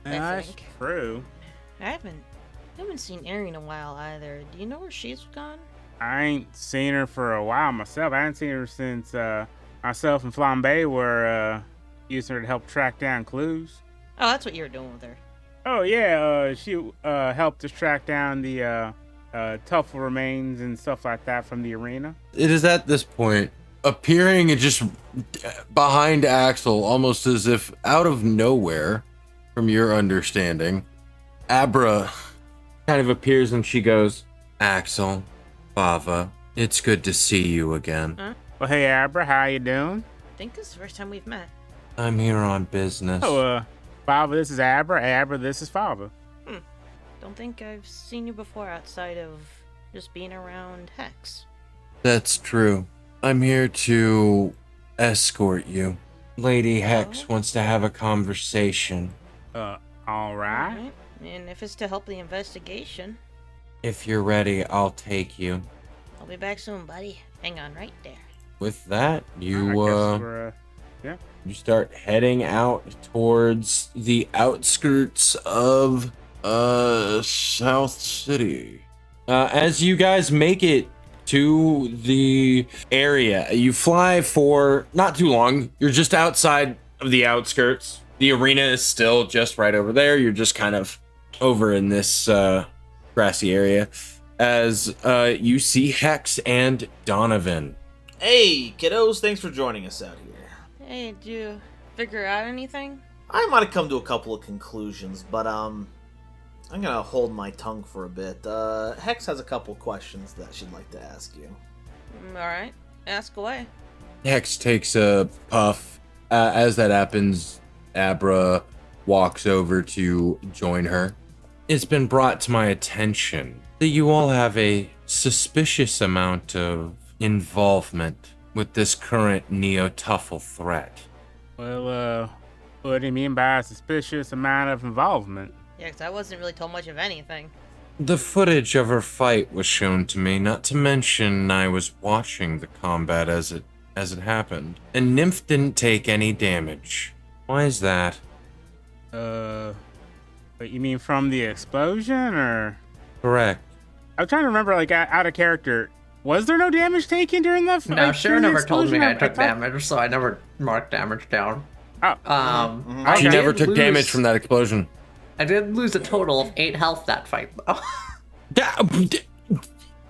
I That's think. true. I haven't seen Erin in a while either. Do you know where she's gone? I ain't seen her for a while myself. I haven't seen her since myself and Flambe were using her to help track down clues. Oh, that's what you were doing with her. Oh yeah, she helped us track down the Tuffle remains and stuff like that from the arena. It is at this point appearing just behind Axel, almost as if out of nowhere, from your understanding. Abra kind of appears and she goes, Axel, Bava, it's good to see you again. Huh? Well, hey Abra, how you doing? I think this is the first time we've met. I'm here on business. Oh, Fava, this is Abra. Abra, this is Fava. Don't think I've seen you before outside of just being around Hex. That's true. I'm here to escort you. Lady Hex wants to have a conversation. All right. Alright. And if it's to help the investigation, If you're ready, I'll take you. I'll be back soon, buddy. Hang on right there. With that, I you guess we're, you start heading out towards the outskirts of South City. As you guys make it to the area, you fly for not too long. You're just outside of the outskirts. The arena is still just right over there. You're just kind of over in this grassy area as you see Hex and Donovan. Hey, kiddos, thanks for joining us out here. Hey, did you figure out anything? I might have come to a couple of conclusions, but I'm gonna hold my tongue for a bit. Hex has a couple questions that she'd like to ask you. Alright, ask away. Hex takes a puff. As that happens, Abra walks over to join her. It's been brought to my attention that you all have a suspicious amount of involvement with this current Neo-Tuffle threat. Well, what do you mean by a suspicious amount of involvement? Yeah, 'cause I wasn't really told much of anything. The footage of her fight was shown to me, not to mention I was watching the combat as it happened. And Nymph didn't take any damage. Why is that? But you mean from the explosion, or? Correct. I'm trying to remember, like, out of character. Was there no damage taken during the No, Shira never told me I took thought- damage, so I never marked damage down. Oh. I She Okay. never did took damage lose- from that explosion. I did lose a total of 8 health that fight, though.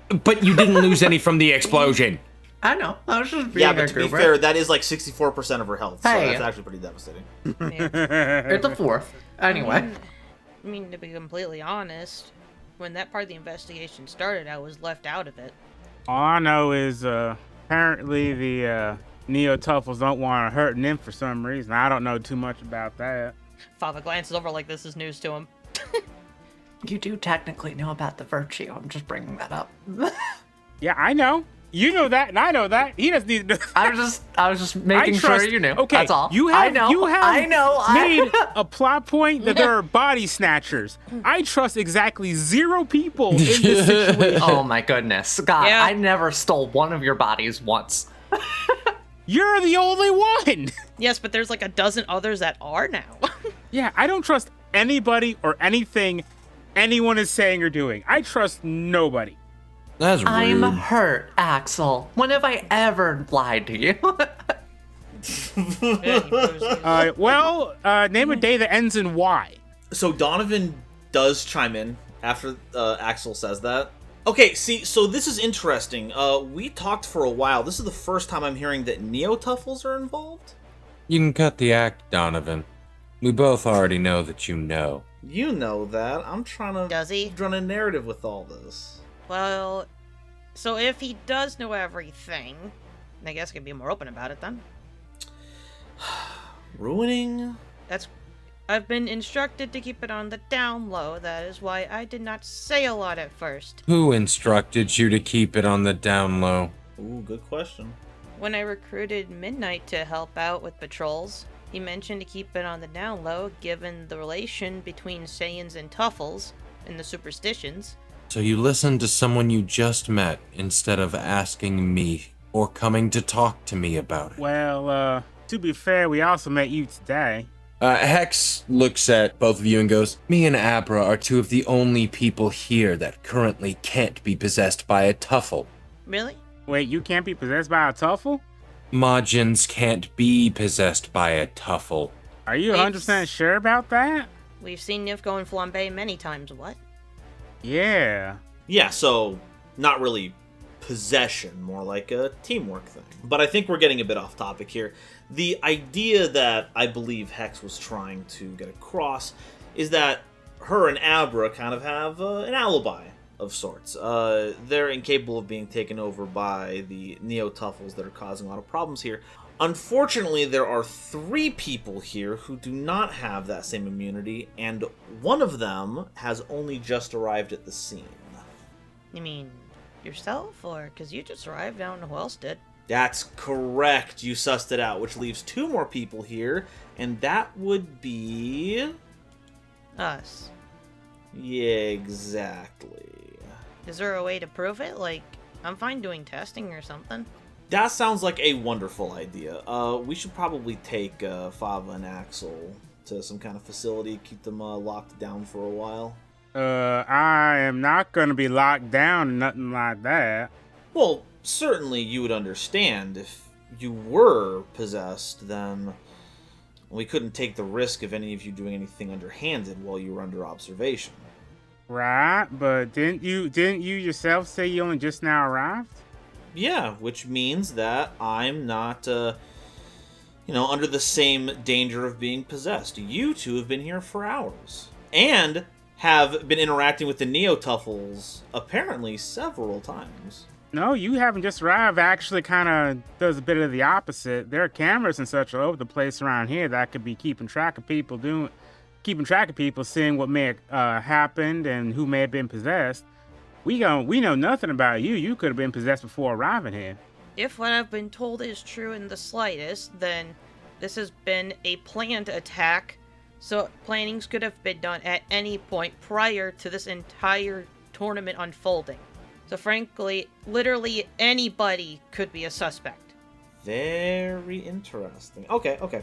But you didn't lose any from the explosion. I know. I was just being Yeah, a but to be goober. fair, that is like 64% of her health, so Hey. that's actually pretty devastating. It's a 4th. Anyway. I mean, to be completely honest, when that part of the investigation started, I was left out of it. All I know is, apparently the, Neo-Tuffles don't want to hurt Nymph for some reason. I don't know too much about that. Fava glances over like this is news to him. You do technically know about the virtue. I'm just bringing that up. Yeah, I know. You know that, and I know that. He doesn't need to know. I was just making sure you knew. Okay, That's all. You have, I know. You have I know. made a plot point that there are body snatchers. I trust exactly 0 people in this situation. Oh my goodness, God! Yeah. I never stole one of your bodies once. You're the only one. Yes, but there's like a dozen others that are now. Yeah, I don't trust anybody or anything anyone is saying or doing. I trust nobody. That's rude. I'm hurt, Axel. When have I ever lied to you? Name a day that ends in Y. So Donovan does chime in after Axel says that. Okay, see, so this is interesting. We talked for a while. This is the first time I'm hearing that Neo-Tuffles are involved. You can cut the act, Donovan. We both already know that you know. You know that. I'm trying to Does he? run a narrative with all this. Well, so if he does know everything, I guess I can be more open about it then. Ruining? I've been instructed to keep it on the down low. That is why I did not say a lot at first. Who instructed you to keep it on the down low? Ooh, good question. When I recruited Midnight to help out with patrols, he mentioned to keep it on the down low given the relation between Saiyans and Tuffles and the superstitions. So you listened to someone you just met instead of asking me or coming to talk to me about it. Well, to be fair, we also met you today. Hex looks at both of you and goes, me and Abra are 2 of the only people here that currently can't be possessed by a Tuffle. Really? Wait, you can't be possessed by a Tuffle? Majins can't be possessed by a Tuffle. Are you 100% sure about that? We've seen Nymph go in flambe many times, what? Yeah. Yeah, so not really possession, more like a teamwork thing. But I think we're getting a bit off topic here. The idea that I believe Hex was trying to get across is that her and Abra kind of have an alibi of sorts. They're incapable of being taken over by the Neo-Tuffles that are causing a lot of problems here. Unfortunately, there are 3 people here who do not have that same immunity, and one of them has only just arrived at the scene. You mean yourself, or because you just arrived? I don't know who else did. That's correct. You sussed it out, which leaves 2 more people here, and that would be... Us. Yeah, exactly. Is there a way to prove it? Like, I'm fine doing testing or something. That sounds like a wonderful idea. We should probably take Fava and Axel to some kind of facility, keep them locked down for a while. I am not gonna be locked down or nothing like that. Well, certainly you would understand if you were possessed, then we couldn't take the risk of any of you doing anything underhanded while you were under observation. Right, but didn't you yourself say you only just now arrived? Yeah, which means that I'm not, under the same danger of being possessed. You two have been here for hours. And have been interacting with the Neo-Tuffles apparently several times. No, you haven't just arrived. Actually, kind of does a bit of the opposite. There are cameras and such all over the place around here that could be keeping track of people, seeing what may have happened and who may have been possessed. We know nothing about you. You could have been possessed before arriving here. If what I've been told is true in the slightest, then this has been a planned attack, so plannings could have been done at any point prior to this entire tournament unfolding. So frankly, literally anybody could be a suspect. Very interesting. Okay.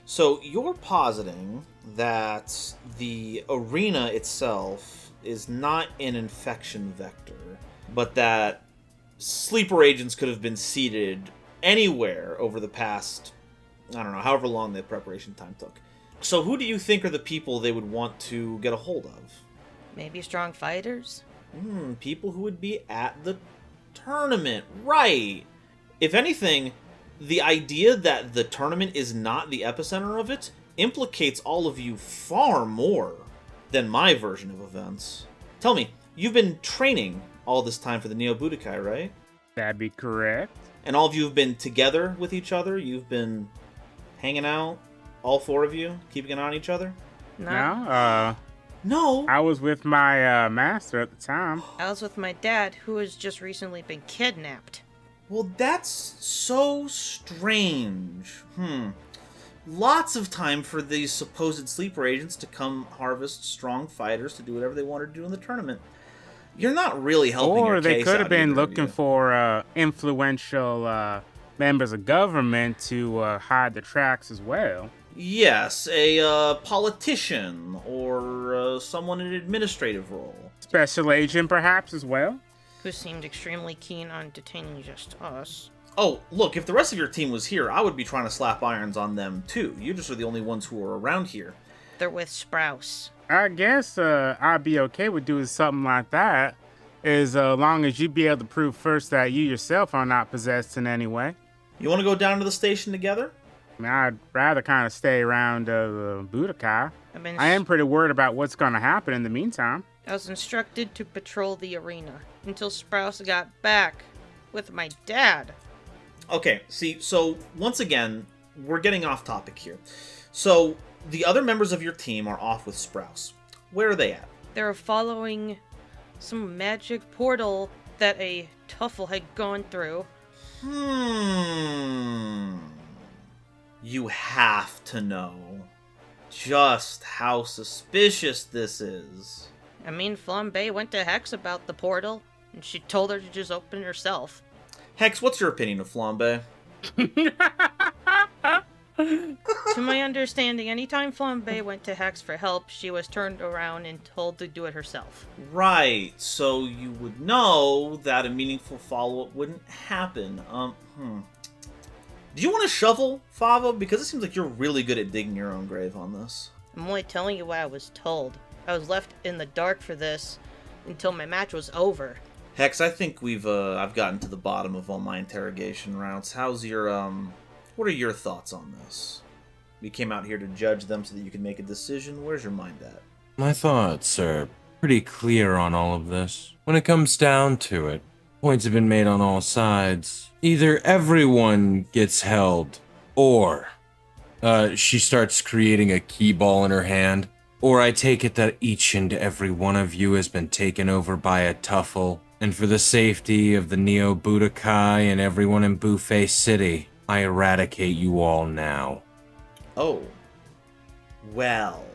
So you're positing that the arena itself is not an infection vector, but that sleeper agents could have been seated anywhere over the past, I don't know, however long the preparation time took. So who do you think are the people they would want to get a hold of? Maybe strong fighters? People who would be at the tournament, right. If anything, the idea that the tournament is not the epicenter of it implicates all of you far more than my version of events. Tell me, you've been training all this time for the Neo Budokai, right? That'd be correct. And all of you have been together with each other? You've been hanging out, all four of you, keeping an eye on each other? No, I was with my master at the time. I was with my dad, who has just recently been kidnapped. Well, that's so strange. Lots of time for these supposed sleeper agents to come harvest strong fighters to do whatever they want to do in the tournament. You're not really helping your case. Or they could have been either, looking for influential members of government to hide the tracks as well. Yes, a politician or someone in an administrative role. Special agent, perhaps, as well? Who seemed extremely keen on detaining just us. Oh, look, if the rest of your team was here, I would be trying to slap irons on them, too. You just are the only ones who are around here. They're with Sprouse. I guess I'd be okay with doing something like that, as long as you'd be able to prove first that you yourself are not possessed in any way. You want to go down to the station together? I mean, I'd rather kind of stay around the Budokai. I am pretty worried about what's going to happen in the meantime. I was instructed to patrol the arena until Sprouse got back with my dad. Okay, see, so once again, we're getting off topic here. So, the other members of your team are off with Sprouse. Where are they at? They're following some magic portal that a Tuffle had gone through. You have to know just how suspicious this is. I mean, Flambe went to Hex about the portal, and she told her to just open it herself. Hex, what's your opinion of Flambe? To my understanding, anytime Flambe went to Hex for help, she was turned around and told to do it herself. Right, so you would know that a meaningful follow-up wouldn't happen. Do you want to shovel, Fava? Because it seems like you're really good at digging your own grave on this. I'm only telling you what I was told. I was left in the dark for this until my match was over. Hex, I think I've gotten to the bottom of all my interrogation routes. How's your, what are your thoughts on this? We came out here to judge them so that you can make a decision. Where's your mind at? My thoughts are pretty clear on all of this. When it comes down to it, points have been made on all sides. Either everyone gets held, or she starts creating a key ball in her hand, or I take it that each and every one of you has been taken over by a Tuffle, and for the safety of the Neo Budokai and everyone in Buffet City, I eradicate you all now. Oh. Well,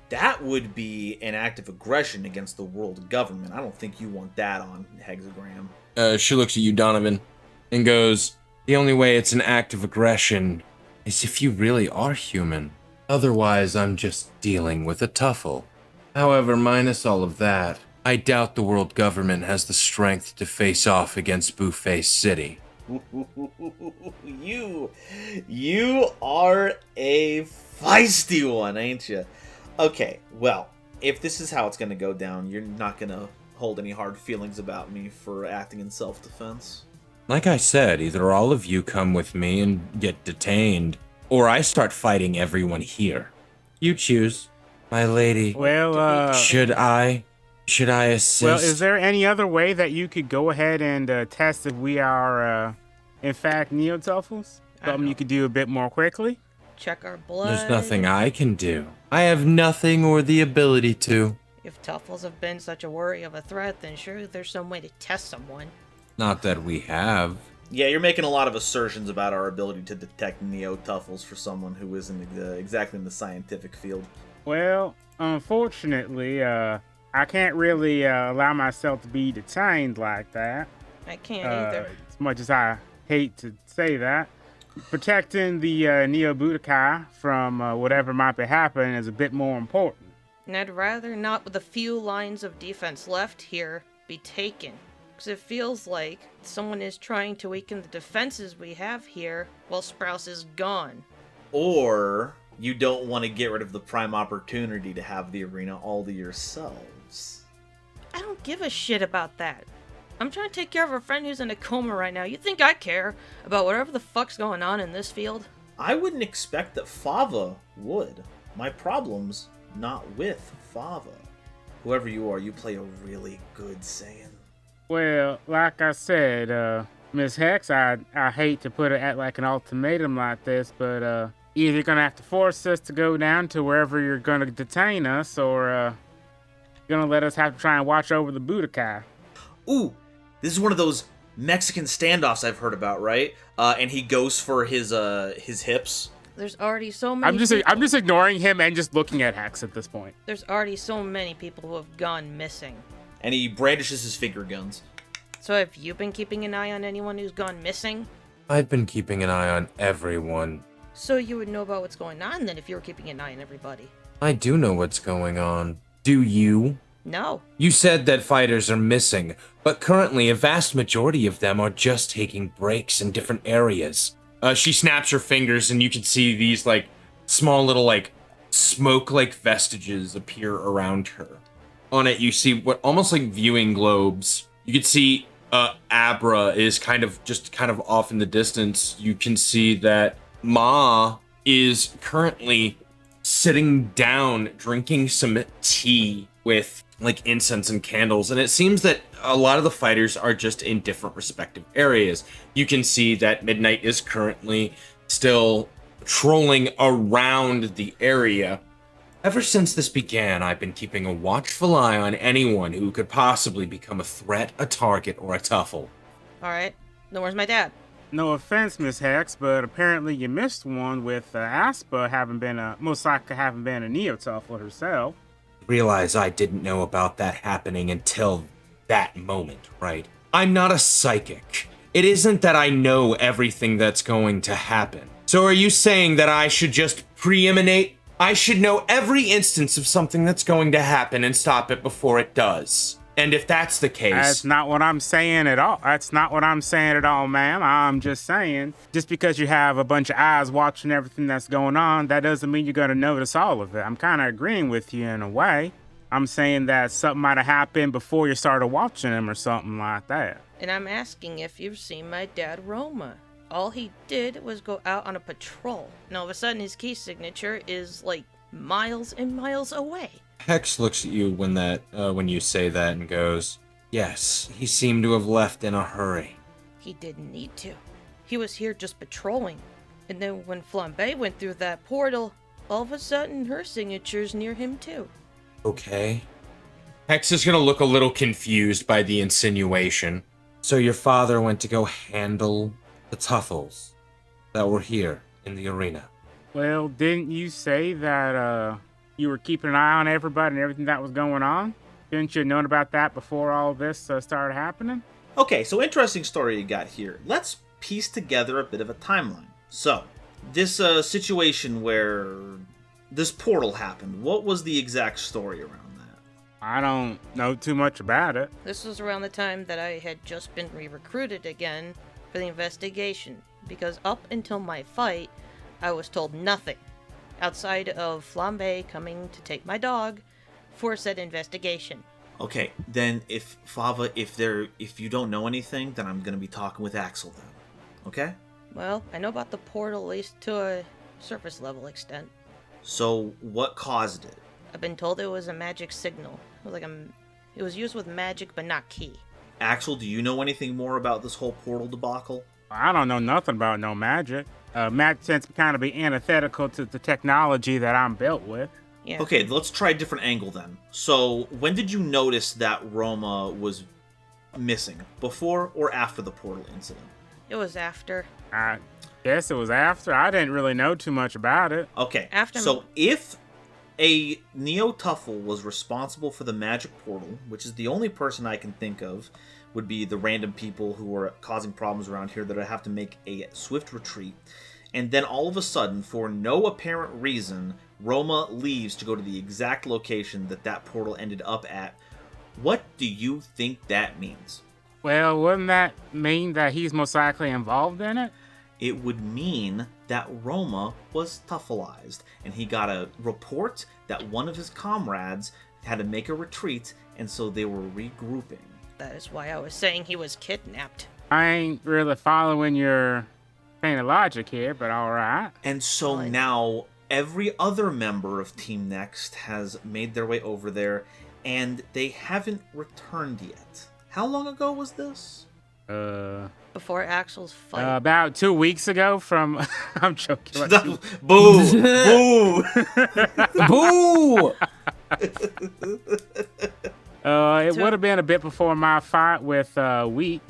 that would be an act of aggression against the world government. I don't think you want that on Hexagram. She looks at you, Donovan, and goes, the only way it's an act of aggression is if you really are human. Otherwise, I'm just dealing with a Tuffle. However, minus all of that, I doubt the world government has the strength to face off against Buffet City. You are a feisty one, ain't you? Okay, well, if this is how it's going to go down, you're not going to hold any hard feelings about me for acting in self-defense. Like I said, either all of you come with me and get detained, or I start fighting everyone here. You choose, my lady. Well, Should I assist? well, is there any other way that you could go ahead and test if we are, in fact, Neo-Tuffles? Something you could do a bit more quickly? Check our blood. There's nothing I can do. I have nothing or the ability to. If Tuffles have been such a worry of a threat, then sure there's some way to test someone. Not that we have. Yeah, you're making a lot of assertions about our ability to detect neo-tuffles for someone who isn't exactly in the scientific field. Well, unfortunately, I can't really allow myself to be detained like that. I can't either. As much as I hate to say that. Protecting the Neo Budokai from whatever might be happening is a bit more important. And I'd rather not, with the few lines of defense left here, be taken. Because it feels like someone is trying to weaken the defenses we have here while Sprouse is gone. Or you don't want to get rid of the prime opportunity to have the arena all to yourselves. I don't give a shit about that. I'm trying to take care of a friend who's in a coma right now. You think I care about whatever the fuck's going on in this field? I wouldn't expect that Fava would. My problem's not with Fava. Whoever you are, you play a really good Saiyan. Well, like I said, Miss Hex, I hate to put it at like an ultimatum like this, but either you're gonna have to force us to go down to wherever you're gonna detain us, or you're gonna let us have to try and watch over the Budokai. Ooh, this is one of those Mexican standoffs I've heard about, right? And he goes for his hips. There's already so many I'm just ignoring him and just looking at Hex at this point. There's already so many people who have gone missing. And he brandishes his finger guns. So have you been keeping an eye on anyone who's gone missing? I've been keeping an eye on everyone. So you would know about what's going on then if you were keeping an eye on everybody. I do know what's going on. Do you? No. You said that fighters are missing, but currently a vast majority of them are just taking breaks in different areas. She snaps her fingers and you can see these like small little like smoke-like vestiges appear around her. On it you see what almost like viewing globes. You can see Abra is kind of off in the distance. You can see that Ma is currently sitting down drinking some tea with like incense and candles, and it seems that a lot of the fighters are just in different respective areas. You can see that Midnight is currently still trolling around the area. Ever since this began, I've been keeping a watchful eye on anyone who could possibly become a threat, a target, or a tuffle. Alright. Then where's my dad? No offense, Miss Hex, but apparently you missed one with Aspa most likely having been a Neo-Tuffle herself. Realize I didn't know about that happening until that moment, right? I'm not a psychic. It isn't that I know everything that's going to happen. So are you saying that I should just preeminate? I should know every instance of something that's going to happen and stop it before it does. And if that's the case... That's not what I'm saying at all. That's not what I'm saying at all, ma'am. I'm just saying, just because you have a bunch of eyes watching everything that's going on, that doesn't mean you're going to notice all of it. I'm kind of agreeing with you in a way. I'm saying that something might have happened before you started watching him or something like that. And I'm asking if you've seen my dad, Roma. All he did was go out on a patrol. And all of a sudden his key signature is like miles and miles away. Hex looks at you when you say that and goes, yes, he seemed to have left in a hurry. He didn't need to. He was here just patrolling. And then when Flambe went through that portal, all of a sudden her signature's near him too. Okay. Hex is gonna look a little confused by the insinuation. So your father went to go handle the Tuffles that were here in the arena. Well, didn't you say that, you were keeping an eye on everybody and everything that was going on? Didn't you have known about that before all this started happening? Okay, so interesting story you got here. Let's piece together a bit of a timeline. So, this situation where this portal happened, what was the exact story around that? I don't know too much about it. This was around the time that I had just been re-recruited again for the investigation, because up until my fight, I was told nothing, outside of Flambe coming to take my dog for said investigation. Okay, then if Fava, if you don't know anything, then I'm gonna be talking with Axel then. Okay? Well, I know about the portal at least to a surface level extent. So what caused it? I've been told it was a magic signal. It was it was used with magic but not key. Axel, do you know anything more about this whole portal debacle? I don't know nothing about no magic. Magic tends to kind of be antithetical to the technology that I'm built with. Yeah. Okay, let's try a different angle then. So, when did you notice that Roma was missing? Before or after the portal incident? It was after. I guess it was after. I didn't really know too much about it. Okay, After so if a Neo-Tuffle was responsible for the magic portal, which is the only person I can think of, would be the random people who are causing problems around here that I have to make a swift retreat. And then all of a sudden, for no apparent reason, Roma leaves to go to the exact location that portal ended up at. What do you think that means? Well, wouldn't that mean that he's most likely involved in it? It would mean that Roma was Tuffleized, and he got a report that one of his comrades had to make a retreat, and so they were regrouping. That is why I was saying he was kidnapped. I ain't really following your train of logic here, but alright. And so Fine. now every other member of Team Next has made their way over there, and they haven't returned yet. How long ago was this? Before Axel's fight. About 2 weeks ago from... I'm joking. About Boo! Boo! Boo! It would have been a bit before my fight with Wheat.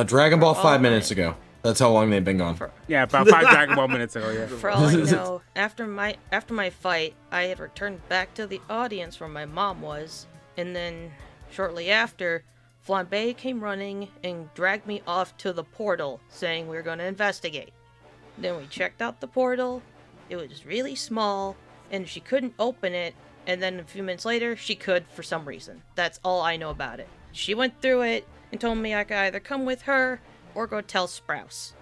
Dragon Ball all 5 minutes ago. That's how long they've been gone. Yeah, about 5 Dragon Ball minutes ago, yeah. For all I know, after my fight, I had returned back to the audience where my mom was, and then shortly after, Flambe came running and dragged me off to the portal, saying we were going to investigate. Then we checked out the portal. It was really small, and she couldn't open it, and then a few minutes later, she could for some reason. That's all I know about it. She went through it and told me I could either come with her or go tell Sprouse.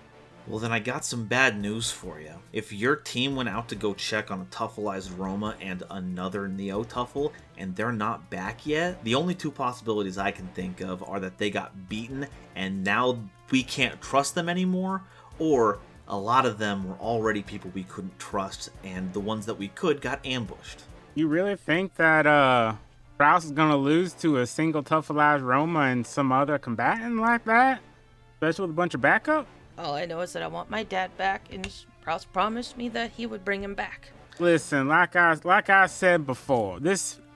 Well, then I got some bad news for you. If your team went out to go check on a Tuffleized Roma and another Neo-Tuffle, and they're not back yet, the only two possibilities I can think of are that they got beaten and now we can't trust them anymore, or a lot of them were already people we couldn't trust, and the ones that we could got ambushed. You really think that Sprouse is going to lose to a single Tuffleized Roma and some other combatant like that? Especially with a bunch of backup? All I know is that I want my dad back, and Sprouse promised me that he would bring him back. Listen, like I said before,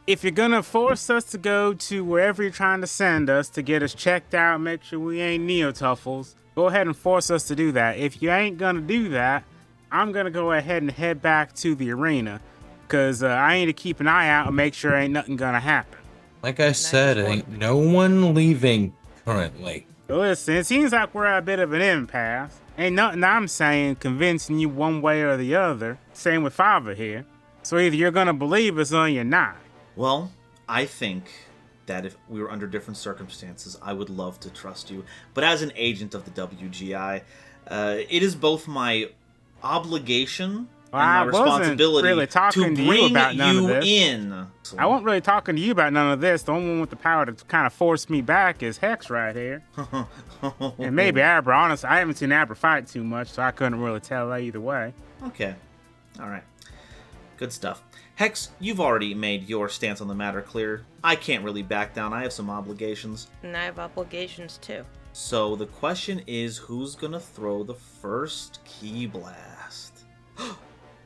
if you're gonna force us to go to wherever you're trying to send us to get us checked out, make sure we ain't Neo-Tuffles, go ahead and force us to do that. If you ain't gonna do that, I'm gonna go ahead and head back to the arena, cause I need to keep an eye out and make sure ain't nothing gonna happen. Like I said, ain't no one leaving currently. So listen, it seems like we're at a bit of an impasse. Ain't nothing I'm saying convincing you one way or the other. Same with Fava here. So either you're gonna believe us or you're not. Well, I think that if we were under different circumstances, I would love to trust you. But as an agent of the WGI, it is both my obligation and my responsibility really talking to to you bring about none of you this. in. I wasn't really talking to you about none of this. The only one with the power to kind of force me back is Hex right here. And maybe Abra. Honestly, I haven't seen Abra fight too much, so I couldn't really tell either way. Okay. All right. Good stuff. Hex, you've already made your stance on the matter clear. I can't really back down. I have some obligations. And I have obligations too. So the question is, who's going to throw the first key blast?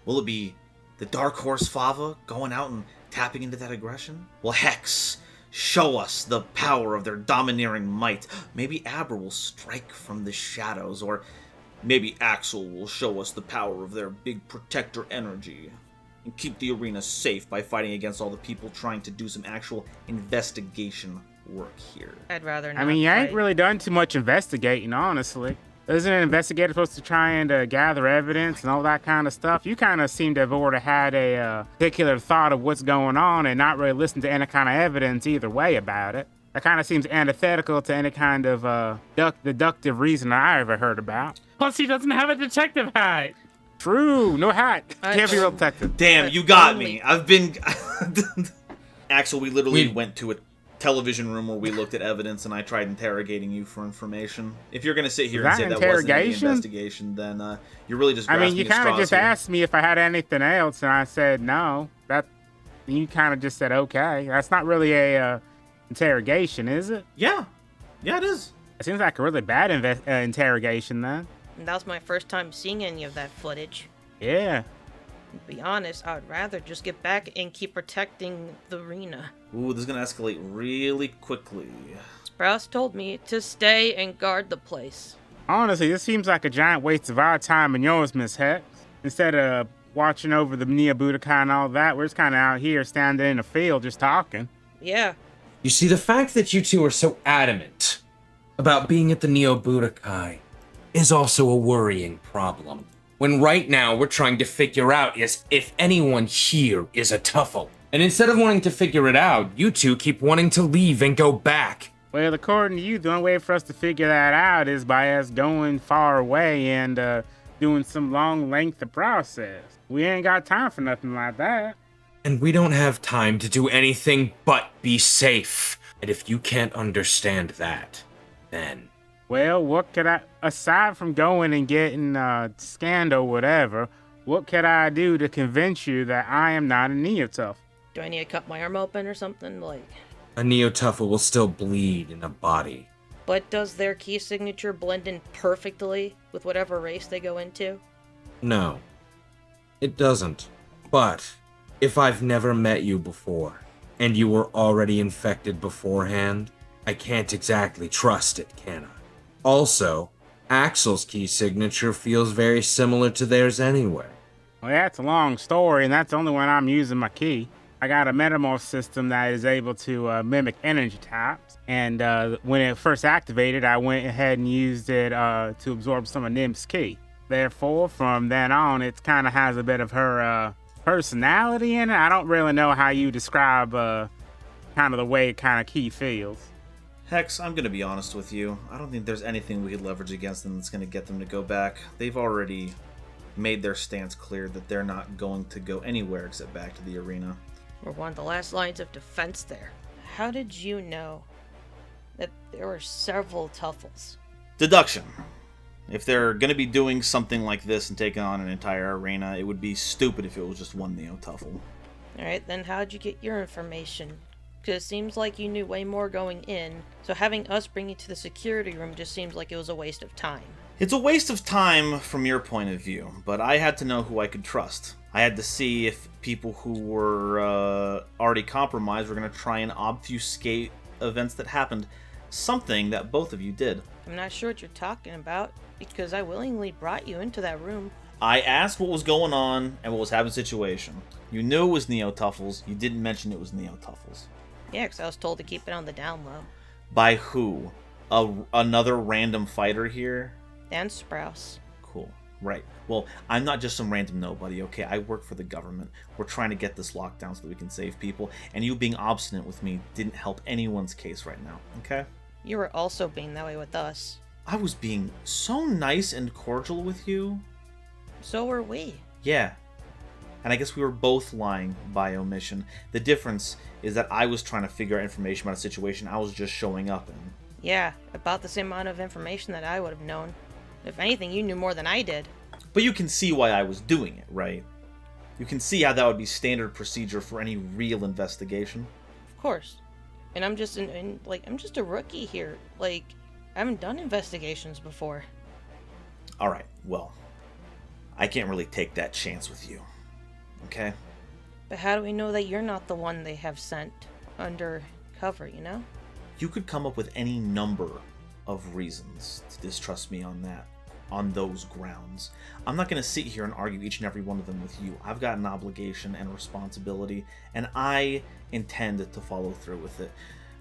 Will it be the Dark Horse Fava going out and tapping into that aggression? Well, Hex, show us the power of their domineering might. Maybe Abra will strike from the shadows, or maybe Axel will show us the power of their big protector energy and keep the arena safe by fighting against all the people trying to do some actual investigation work here. I'd rather not. I mean, you ain't fight. really done too much investigating, honestly. Isn't an investigator supposed to try and gather evidence and all that kind of stuff? You kind of seem to have already had a particular thought of what's going on and not really listen to any kind of evidence either way about it. That kind of seems antithetical to any kind of deductive reason I ever heard about. Plus, he doesn't have a detective hat. True, no hat. Can't be real detective. Damn, you got me. I've been... Axel, we literally went to a television room where we looked at evidence and I tried interrogating you for information. If you're going to sit here Is and say that that wasn't any interrogation? investigation, then you're really just I grasping mean, you at kind of straws just here. asked me if I had anything else, and I said no. You kind of just said okay. That's not really a interrogation, is it? Yeah. Yeah, it is. It seems like a really bad interrogation, then. And that was my first time seeing any of that footage. Yeah. To be honest, I would rather just get back and keep protecting the arena. Ooh, this is going to escalate really quickly. Sprouse told me to stay and guard the place. Honestly, this seems like a giant waste of our time and yours, Miss Hex. Instead of watching over the Neo Budokai and all that, we're just kind of out here standing in a field just talking. Yeah. You see, the fact that you two are so adamant about being at the Neo Budokai is also a worrying problem. When right now we're trying to figure out is if anyone here is a Tuffle. And instead of wanting to figure it out, you two keep wanting to leave and go back. Well, according to you, the only way for us to figure that out is by us going far away and doing some long length of process. We ain't got time for nothing like that. And we don't have time to do anything but be safe. And if you can't understand that, then... Well, what could I, aside from going and getting scanned or whatever, what could I do to convince you that I am not a Neo-Tuff? Do I need to cut my arm open or something? A Neo-Tuffle will still bleed in a body. But does their key signature blend in perfectly with whatever race they go into? No, it doesn't. But if I've never met you before, and you were already infected beforehand, I can't exactly trust it, can I? Also, Axel's key signature feels very similar to theirs anyway. Well, that's a long story, and that's the only when I'm using my key. I got a metamorph system that is able to mimic energy types, and when it first activated, I went ahead and used it to absorb some of Nymph's key. Therefore, from then on, it kind of has a bit of her personality in it. I don't really know how you describe kind of the way kind of key feels. Hex, I'm going to be honest with you. I don't think there's anything we could leverage against them that's going to get them to go back. They've already made their stance clear that they're not going to go anywhere except back to the arena. We're one of the last lines of defense there. How did you know that there were several Tuffles? Deduction. If they're going to be doing something like this and taking on an entire arena, it would be stupid if it was just one Neo-Tuffle. Alright, then how'd you get your information? Because it seems like you knew way more going in, so having us bring you to the security room just seems like it was a waste of time. It's a waste of time from your point of view, but I had to know who I could trust. I had to see if people who were already compromised were going to try and obfuscate events that happened. Something that both of you did. I'm not sure what you're talking about, because I willingly brought you into that room. I asked what was going on and what was happening situation. You knew it was Neo-Tuffles, you didn't mention it was Neo-Tuffles. Yeah, because I was told to keep it on the down low. By who? Another random fighter here? And Sprouse. Cool. Right. Well, I'm not just some random nobody, okay? I work for the government. We're trying to get this locked down so that we can save people, and you being obstinate with me didn't help anyone's case right now, okay? You were also being that way with us. I was being so nice and cordial with you. So were we. Yeah. And I guess we were both lying by omission. The difference is that I was trying to figure out information about a situation I was just showing up in. Yeah, about the same amount of information that I would have known. If anything, you knew more than I did. But you can see why I was doing it, right? You can see how that would be standard procedure for any real investigation. Of course. And I'm just I'm just a rookie here. Like, I haven't done investigations before. Alright, well, I can't really take that chance with you. Okay? But how do we know that you're not the one they have sent under cover, you know? You could come up with any number of reasons to distrust me on those grounds. I'm not going to sit here and argue each and every one of them with you. I've got an obligation and responsibility, and I intend to follow through with it.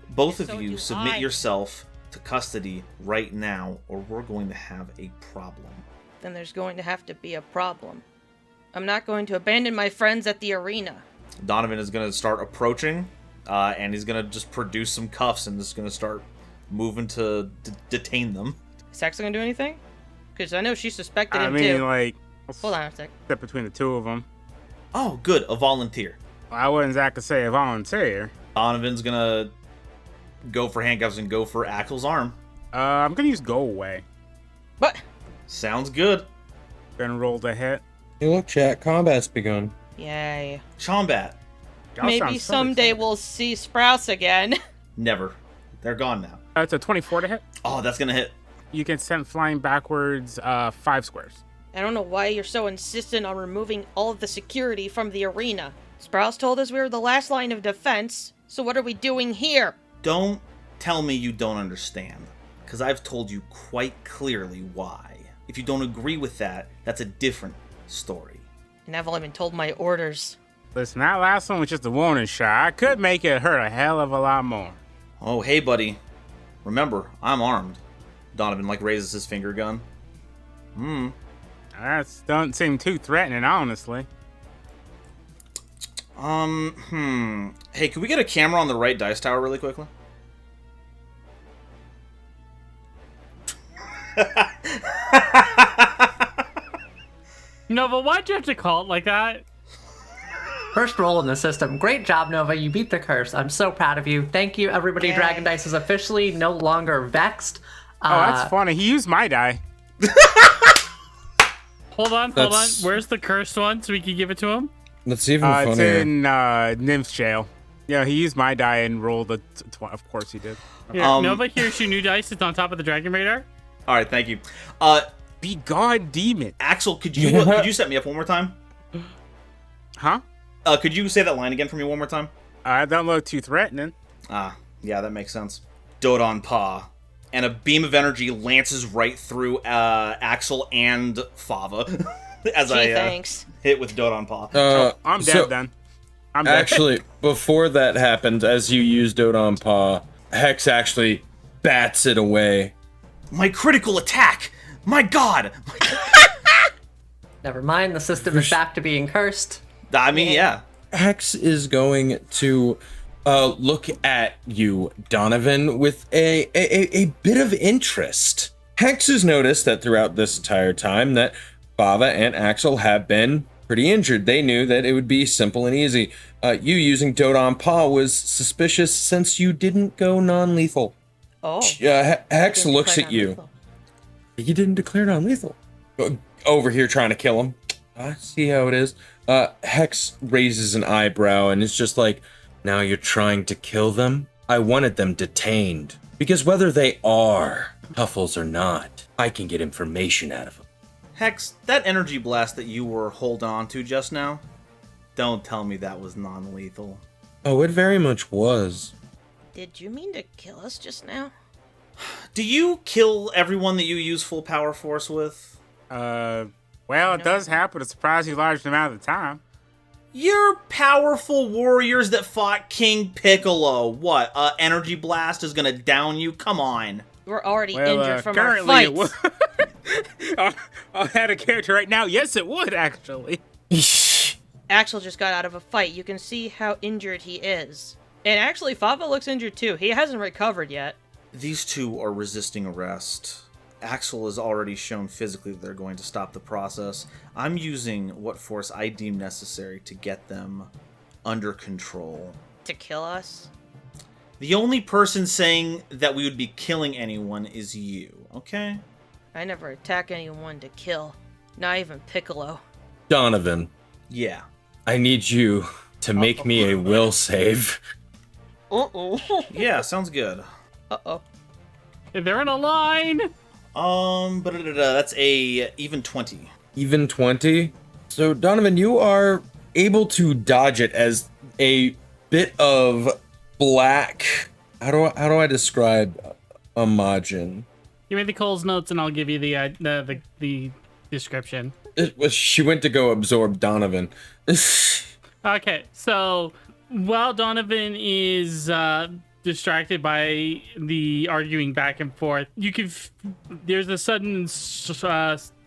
Both of you submit yourself to custody right now, or we're going to have a problem. Then there's going to have to be a problem. I'm not going to abandon my friends at the arena. Donovan is going to start approaching, and he's going to just produce some cuffs and is going to start moving to detain them. Is Saxa going to do anything? Because I know she suspected him I mean, too. like, Hold on a sec. step between the two of them. Oh, good, a volunteer. I wouldn't exactly say a volunteer. Donovan's going to go for handcuffs and go for Axel's arm. I'm gonna use go away. What? Sounds good. Gonna roll the hit. Hey, look, chat. Combat's begun. Yay. Chombat. Y'all Maybe sound so someday excited. we'll see Sprouts again. Never. They're gone now. It's a 24 to hit. Oh, that's gonna hit. You can send flying backwards 5 squares. I don't know why you're so insistent on removing all of the security from the arena. Sprouts told us we were the last line of defense, so what are we doing here? Don't tell me you don't understand, because I've told you quite clearly why. If you don't agree with that, that's a different story. And I've only been told my orders. Listen, that last one was just a warning shot. I could make it hurt a hell of a lot more. Oh, hey, buddy. Remember, I'm armed. Donovan, raises his finger gun. That doesn't seem too threatening, honestly. Hey, could we get a camera on the right dice tower really quickly? Nova, why'd you have to call it like that? First roll in the system. Great job, Nova. You beat the curse. I'm so proud of you. Thank you, everybody. Yay. Dragon Dice is officially no longer vexed. Oh, that's funny. He used my die. Hold on. Where's the cursed one so we can give it to him? That's even It's funnier. in Nymph's jail. Yeah, he used my die and rolled a of course he did. Here, Nova, here's your new dice. It's on top of the dragon radar. All right, thank you. Be God demon. Axel, could you set me up one more time? Huh? Could you say that line again for me one more time? Don't look too threatening. Yeah, that makes sense. Dodon Paw. And a beam of energy lances right through Axel and Fava as Gee, thanks. hit with Dodon Paw. I'm dead then. I'm dead. Actually, before that happened, as you used Dodon Paw, Hex actually bats it away. My critical attack! My god! Never mind. The system is back to being cursed. I mean, yeah. Hex is going to look at you, Donovan, with a bit of interest. Hex has noticed that throughout this entire time that Fava and Axel have been pretty injured. They knew that it would be simple and easy. You using Dodon Paw was suspicious since you didn't go non-lethal. Oh. Hex Didn't looks declare at you. non-lethal. You didn't declare non-lethal. Over here trying to kill him. I see how it is. Hex raises an eyebrow and is just like, now you're trying to kill them? I wanted them detained. Because whether they are Huffles or not, I can get information out of them. Hex, that energy blast that you were holding on to just now, don't tell me that was non-lethal. Oh, it very much was. Did you mean to kill us just now? Do you kill everyone that you use full power force with? Well, it does happen a surprisingly large amount of the time. You're powerful warriors that fought King Piccolo. What, energy blast is gonna down you? Come on. We're already injured from our currently fights. it would. I had a character right now. Yes, it would actually. Axel just got out of a fight. You can see how injured he is. And actually, Fava looks injured too. He hasn't recovered yet. These two are resisting arrest. Axel has already shown physically that they're going to stop the process. I'm using what force I deem necessary to get them under control. To kill us? The only person saying that we would be killing anyone is you, okay? I never attack anyone to kill. Not even Piccolo. Donovan, Yeah. I need you to make me a will save. Uh-oh. Yeah, sounds good. Uh-oh. They're in a line. That's a even 20. Even 20. So, Donovan, you are able to dodge it as a bit of black. How do I describe a margin? Give me the Cole's notes and I'll give you the description. She went to go absorb Donovan. Okay, so while Donovan is distracted by the arguing back and forth, there's a sudden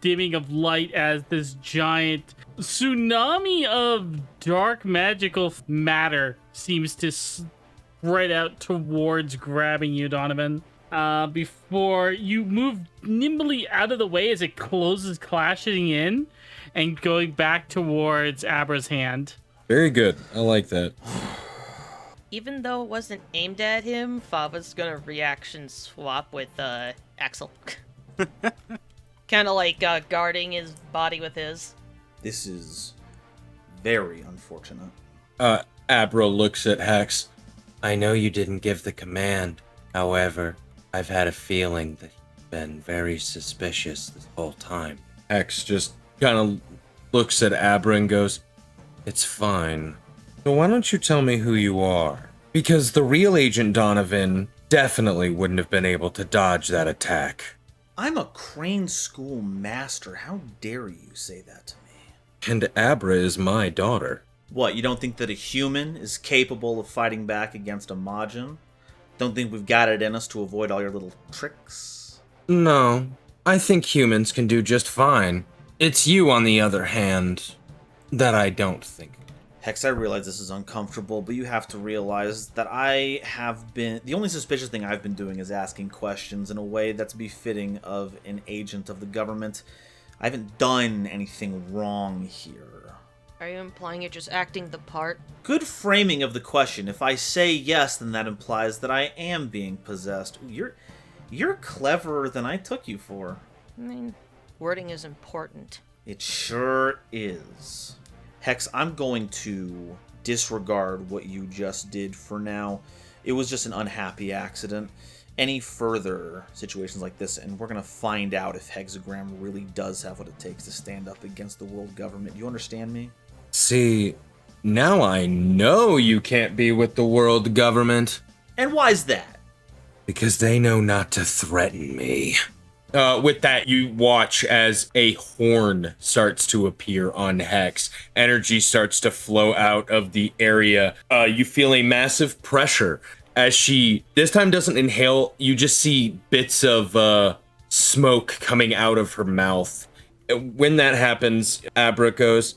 dimming of light as this giant tsunami of dark magical matter seems to spread out towards grabbing you, Donovan. Before you move nimbly out of the way as it closes, clashing in and going back towards Abra's hand. Very good. I like that. even though it wasn't aimed at him, Fava's gonna reaction swap with Axel. Kind of like guarding his body with his. This is very unfortunate. Abra looks at Hex. I know you didn't give the command. However, I've had a feeling that you've been very suspicious this whole time. Hex just kind of looks at Abra and goes, "It's fine. So why don't you tell me who you are? Because the real Agent Donovan definitely wouldn't have been able to dodge that attack. I'm a Crane School master. How dare you say that to me? And Abra is my daughter." What, you don't think that a human is capable of fighting back against a Majin? Don't think we've got it in us to avoid all your little tricks? No, I think humans can do just fine. It's you, on the other hand, that I don't think. Hex, I realize this is uncomfortable, but you have to realize that I have been... The only suspicious thing I've been doing is asking questions in a way that's befitting of an agent of the government. I haven't done anything wrong here. Are you implying you're just acting the part? Good framing of the question. If I say yes, then that implies that I am being possessed. Ooh, you're cleverer than I took you for. I mean, wording is important. It sure is. Hex, I'm going to disregard what you just did for now. It was just an unhappy accident. Any further situations like this, and we're going to find out if Hexagram really does have what it takes to stand up against the world government. You understand me? See, now I know you can't be with the world government. And why's that? Because they know not to threaten me. With that, you watch as a horn starts to appear on Hex. Energy starts to flow out of the area. You feel a massive pressure as she, this time doesn't inhale. You just see bits of smoke coming out of her mouth. When that happens, Abra goes,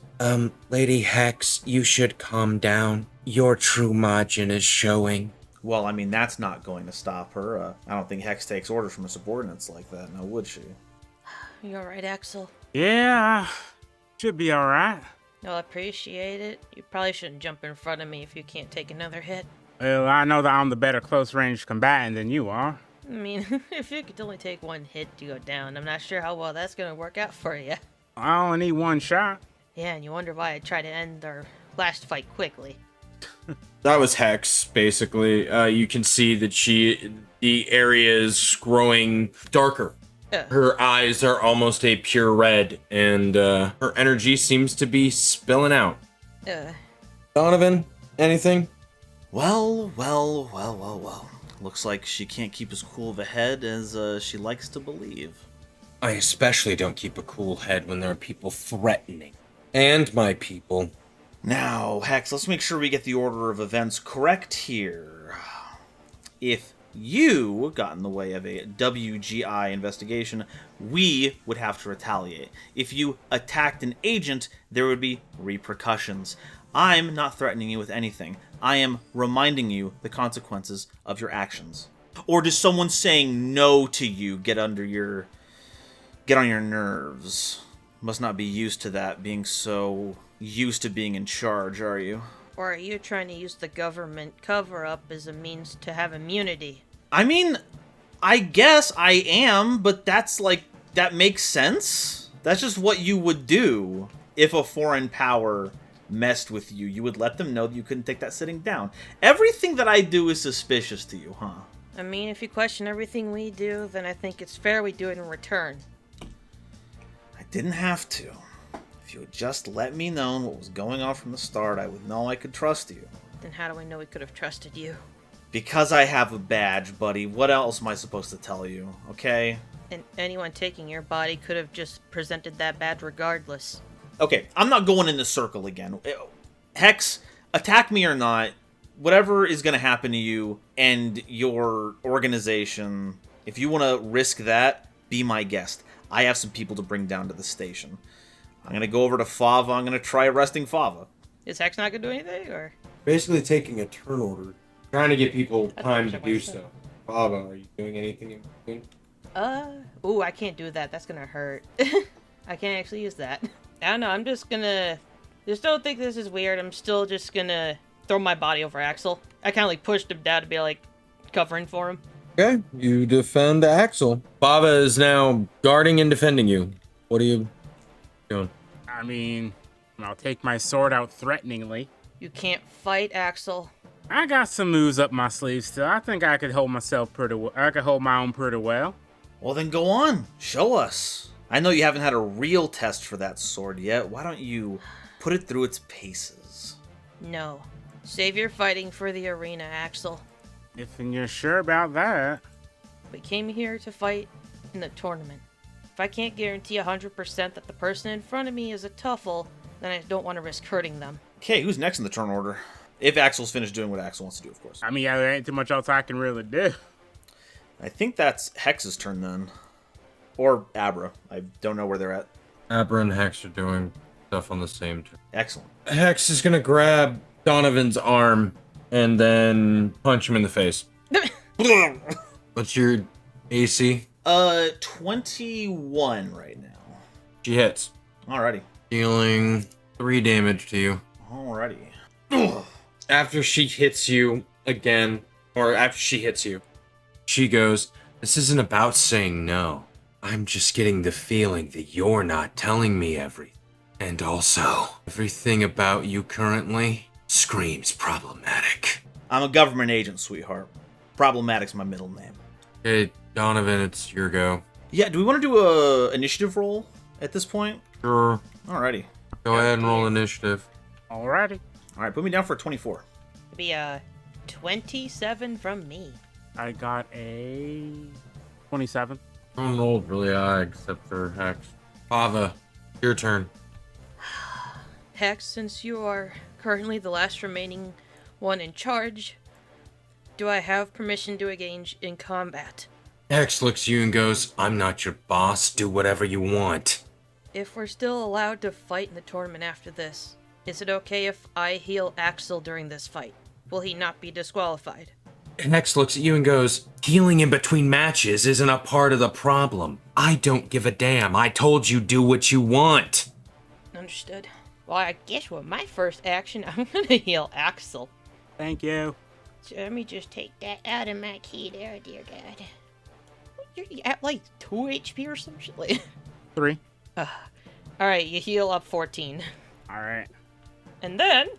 Lady Hex, you should calm down. Your true Majin is showing. Well, I mean, that's not going to stop her. I don't think Hex takes orders from her subordinates like that, now would she? You alright, Axel? Yeah, should be alright. I'll appreciate it. You probably shouldn't jump in front of me if you can't take another hit. Well, I know that I'm the better close-range combatant than you are. I mean, if you could only take one hit to go down, I'm not sure how well that's gonna work out for you. I only need one shot. Yeah, and you wonder why I tried to end our last fight quickly. That was Hex, basically. You can see that the area is growing darker. Her eyes are almost a pure red, and her energy seems to be spilling out. Donovan, anything? Well. Looks like she can't keep as cool of a head as she likes to believe. I especially don't keep a cool head when there are people threatening. And my people. Now, Hex, let's make sure we get the order of events correct here. If you got in the way of a WGI investigation, we would have to retaliate. If you attacked an agent, there would be repercussions. I'm not threatening you with anything. I am reminding you the consequences of your actions. Or does someone saying no to you get on your nerves? Must not be used to that, being so used to being in charge, are you? Or are you trying to use the government cover-up as a means to have immunity? I mean, I guess I am, but that makes sense. That's just what you would do if a foreign power messed with you. You would let them know that you couldn't take that sitting down. Everything that I do is suspicious to you, huh? I mean, if you question everything we do, then I think it's fair we do it in return. I didn't have to. If you had just let me know what was going on from the start, I would know I could trust you. Then how do I know we could have trusted you? Because I have a badge, buddy. What else am I supposed to tell you, okay? And anyone taking your body could have just presented that badge regardless. Okay, I'm not going in the circle again. Hex, attack me or not, whatever is going to happen to you and your organization, if you want to risk that, be my guest. I have some people to bring down to the station. I'm going to go over to Fava. I'm going to try arresting Fava. Is Hex not going to do anything, or? Basically taking a turn order. Trying to give people time to do so. Fava, are you doing anything in between? Ooh, I can't do that. That's going to hurt. I can't actually use that. I don't know, I'm just gonna... Just don't think this is weird. I'm still just gonna throw my body over Axel. I kind of like pushed him down to be like covering for him. Okay, you defend Axel. Bava is now guarding and defending you. What are you doing? I mean, I'll take my sword out threateningly. You can't fight, Axel. I got some moves up my sleeve still. I think I could hold myself pretty well. I could hold my own pretty well. Well, then go on. Show us. I know you haven't had a real test for that sword yet. Why don't you put it through its paces? No. Save your fighting for the arena, Axel. If you're sure about that. We came here to fight in the tournament. If I can't guarantee 100% that the person in front of me is a tuffle, then I don't want to risk hurting them. Okay, who's next in the turn order? If Axel's finished doing what Axel wants to do, of course. I mean, yeah, there ain't too much else I can really do. I think that's Hex's turn then. Or Abra. I don't know where they're at. Abra and Hex are doing stuff on the same turn. Excellent. Hex is gonna grab Donovan's arm and then punch him in the face. What's your AC? 21 right now. She hits, Alrighty. dealing 3 damage to you. Alrighty. After she hits you again, or after she hits you, she goes, "This isn't about saying no. I'm just getting the feeling that you're not telling me everything. And also, everything about you currently screams problematic." I'm a government agent, sweetheart. Problematic's my middle name. Okay, Donovan, it's your go. Yeah, do we want to do a initiative roll at this point? Sure. Alrighty. Go ahead and roll initiative. Alrighty. Alright, put me down for a 24. It'd be 27 from me. I got a 27. Everyone rolled really high except for Hex. Pava, your turn. Hex, since you are currently the last remaining one in charge, do I have permission to engage in combat? Hex looks at you and goes, "I'm not your boss. Do whatever you want." If we're still allowed to fight in the tournament after this, is it okay if I heal Axel during this fight? Will he not be disqualified? Hex looks at you and goes, "Healing in between matches isn't a part of the problem. I don't give a damn. I told you do what you want." Understood. Well, I guess with my first action, I'm gonna heal Axel. Thank you. So let me just take that out of my key there, dear God. You're at like 2 HP or some shit. Like 3. Alright, you heal up 14. Alright. And then,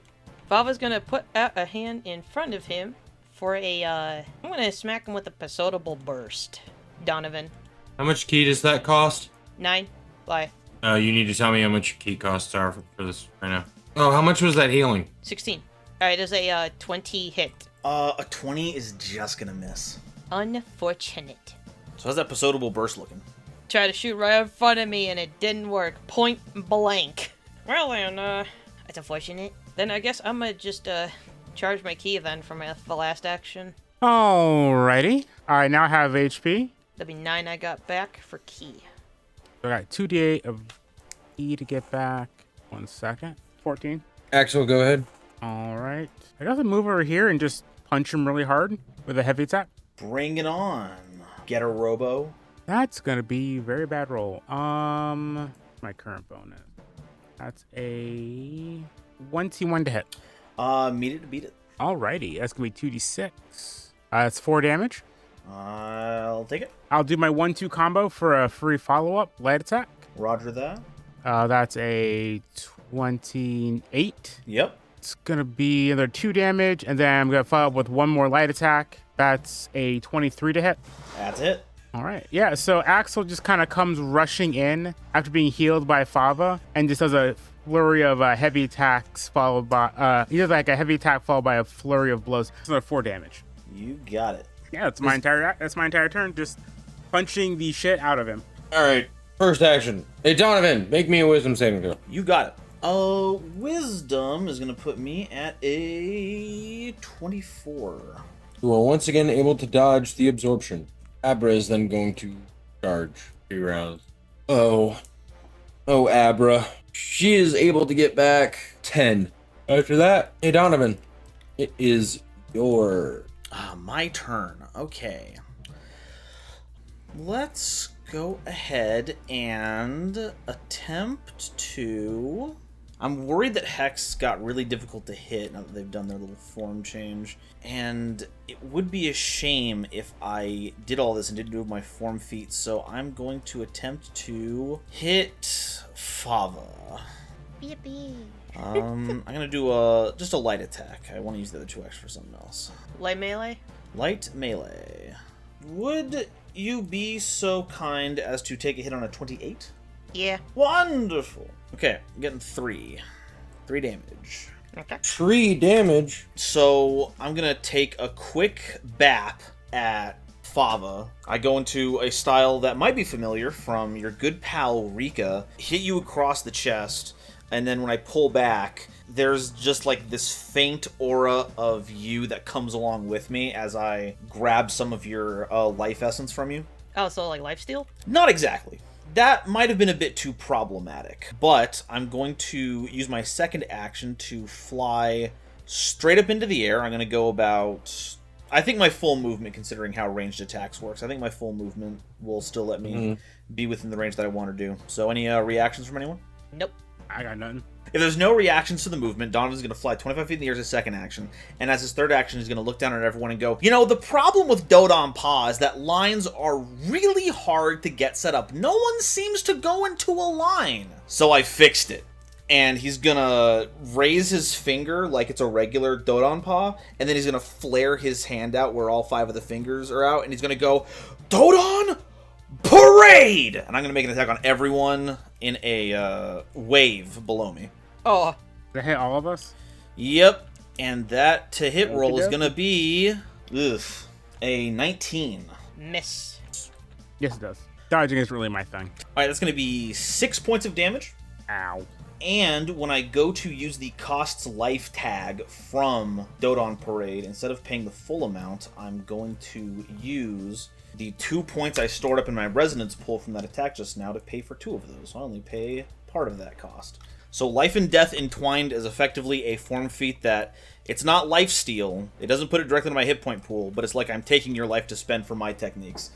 Vava's gonna put out a hand in front of him for a, I'm gonna smack him with a Pasotable Burst. Donovan. How much key does that cost? 9. Bye. You need to tell me how much your key costs are for this right now. Oh, how much was that healing? 16. Alright, there's a 20 hit. A 20 is just gonna miss. Unfortunate. So how's that Pasotable Burst looking? Tried to shoot right in front of me and it didn't work. Point blank. Well then, that's unfortunate. Then I guess I'm gonna just, charge my key then for the last action. Alrighty. I now have HP. That'll be 9 I got back for key. I got 2d8 of E to get back. 1 second. 14. Axel, go ahead. Alright. I got to move over here and just punch him really hard with a heavy attack. Bring it on. Get a robo. That's gonna be a very bad roll. My current bonus. That's a 21 to hit. Meet it to beat it. Alrighty, that's gonna be 2d6. That's 4 damage. I'll take it. I'll do my 1-2 combo for a free follow-up light attack. Roger that. That's a 28. Yep. It's gonna be another 2 damage, and then I'm gonna follow up with 1 more light attack. That's a 23 to hit. That's it. All right. Yeah, so Axel just kind of comes rushing in after being healed by Fava and just does a flurry of heavy attacks followed by, he does like a heavy attack followed by a flurry of blows. It's another 4 damage. You got it. Yeah, that's my entire turn, just punching the shit out of him. All right, first action. Hey, Donovan, make me a wisdom saving throw. You got it. Wisdom is going to put me at a 24. You are once again able to dodge the absorption. Abra is then going to charge 3 rounds. Oh, Abra. She is able to get back 10. After that, hey, Donovan, it is your... My turn. Okay. Let's go ahead and attempt to I'm worried that Hex got really difficult to hit now that they've done their little form change. And it would be a shame if I did all this and didn't do my form feat, so I'm going to attempt to hit Fava. Yippee. I'm going to do just a light attack. I want to use the other 2x for something else. Light melee? Light melee. Would you be so kind as to take a hit on a 28? Yeah. Wonderful. Okay, I'm getting 3. 3 damage. Okay. 3 damage. So I'm gonna take a quick bap at Fava. I go into a style that might be familiar from your good pal Rika. Hit you across the chest, and then when I pull back, there's just like this faint aura of you that comes along with me as I grab some of your life essence from you. Oh, so like lifesteal? Not exactly. That might have been a bit too problematic, but I'm going to use my second action to fly straight up into the air. I'm going to go about... I think my full movement, considering how ranged attacks works, I think my full movement will still let me be within the range that I want to do. So any reactions from anyone? Nope. I got nothing. If there's no reactions to the movement, Donovan's going to fly 25 feet in the air as his second action, and as his third action, he's going to look down at everyone and go, you know, the problem with Dodon Paw is that lines are really hard to get set up. No one seems to go into a line. So I fixed it. And he's going to raise his finger like it's a regular Dodon Paw, and then he's going to flare his hand out where all 5 of the fingers are out, and he's going to go, Dodon Parade! And I'm going to make an attack on everyone in a wave below me. Oh. Did it hit all of us? Yep, and that to hit roll is Okey-dokey. gonna be a 19. Miss. Yes, it does. Dodging is really my thing. All right, that's gonna be 6 points of damage. Ow. And when I go to use the costs life tag from Dodon Parade, instead of paying the full amount, I'm going to use the 2 points I stored up in my resonance pool from that attack just now to pay for 2 of those. So I only pay part of that cost. So Life and Death Entwined is effectively a form feat that it's not life steal. It doesn't put it directly into my hit point pool, but it's like I'm taking your life to spend for my techniques.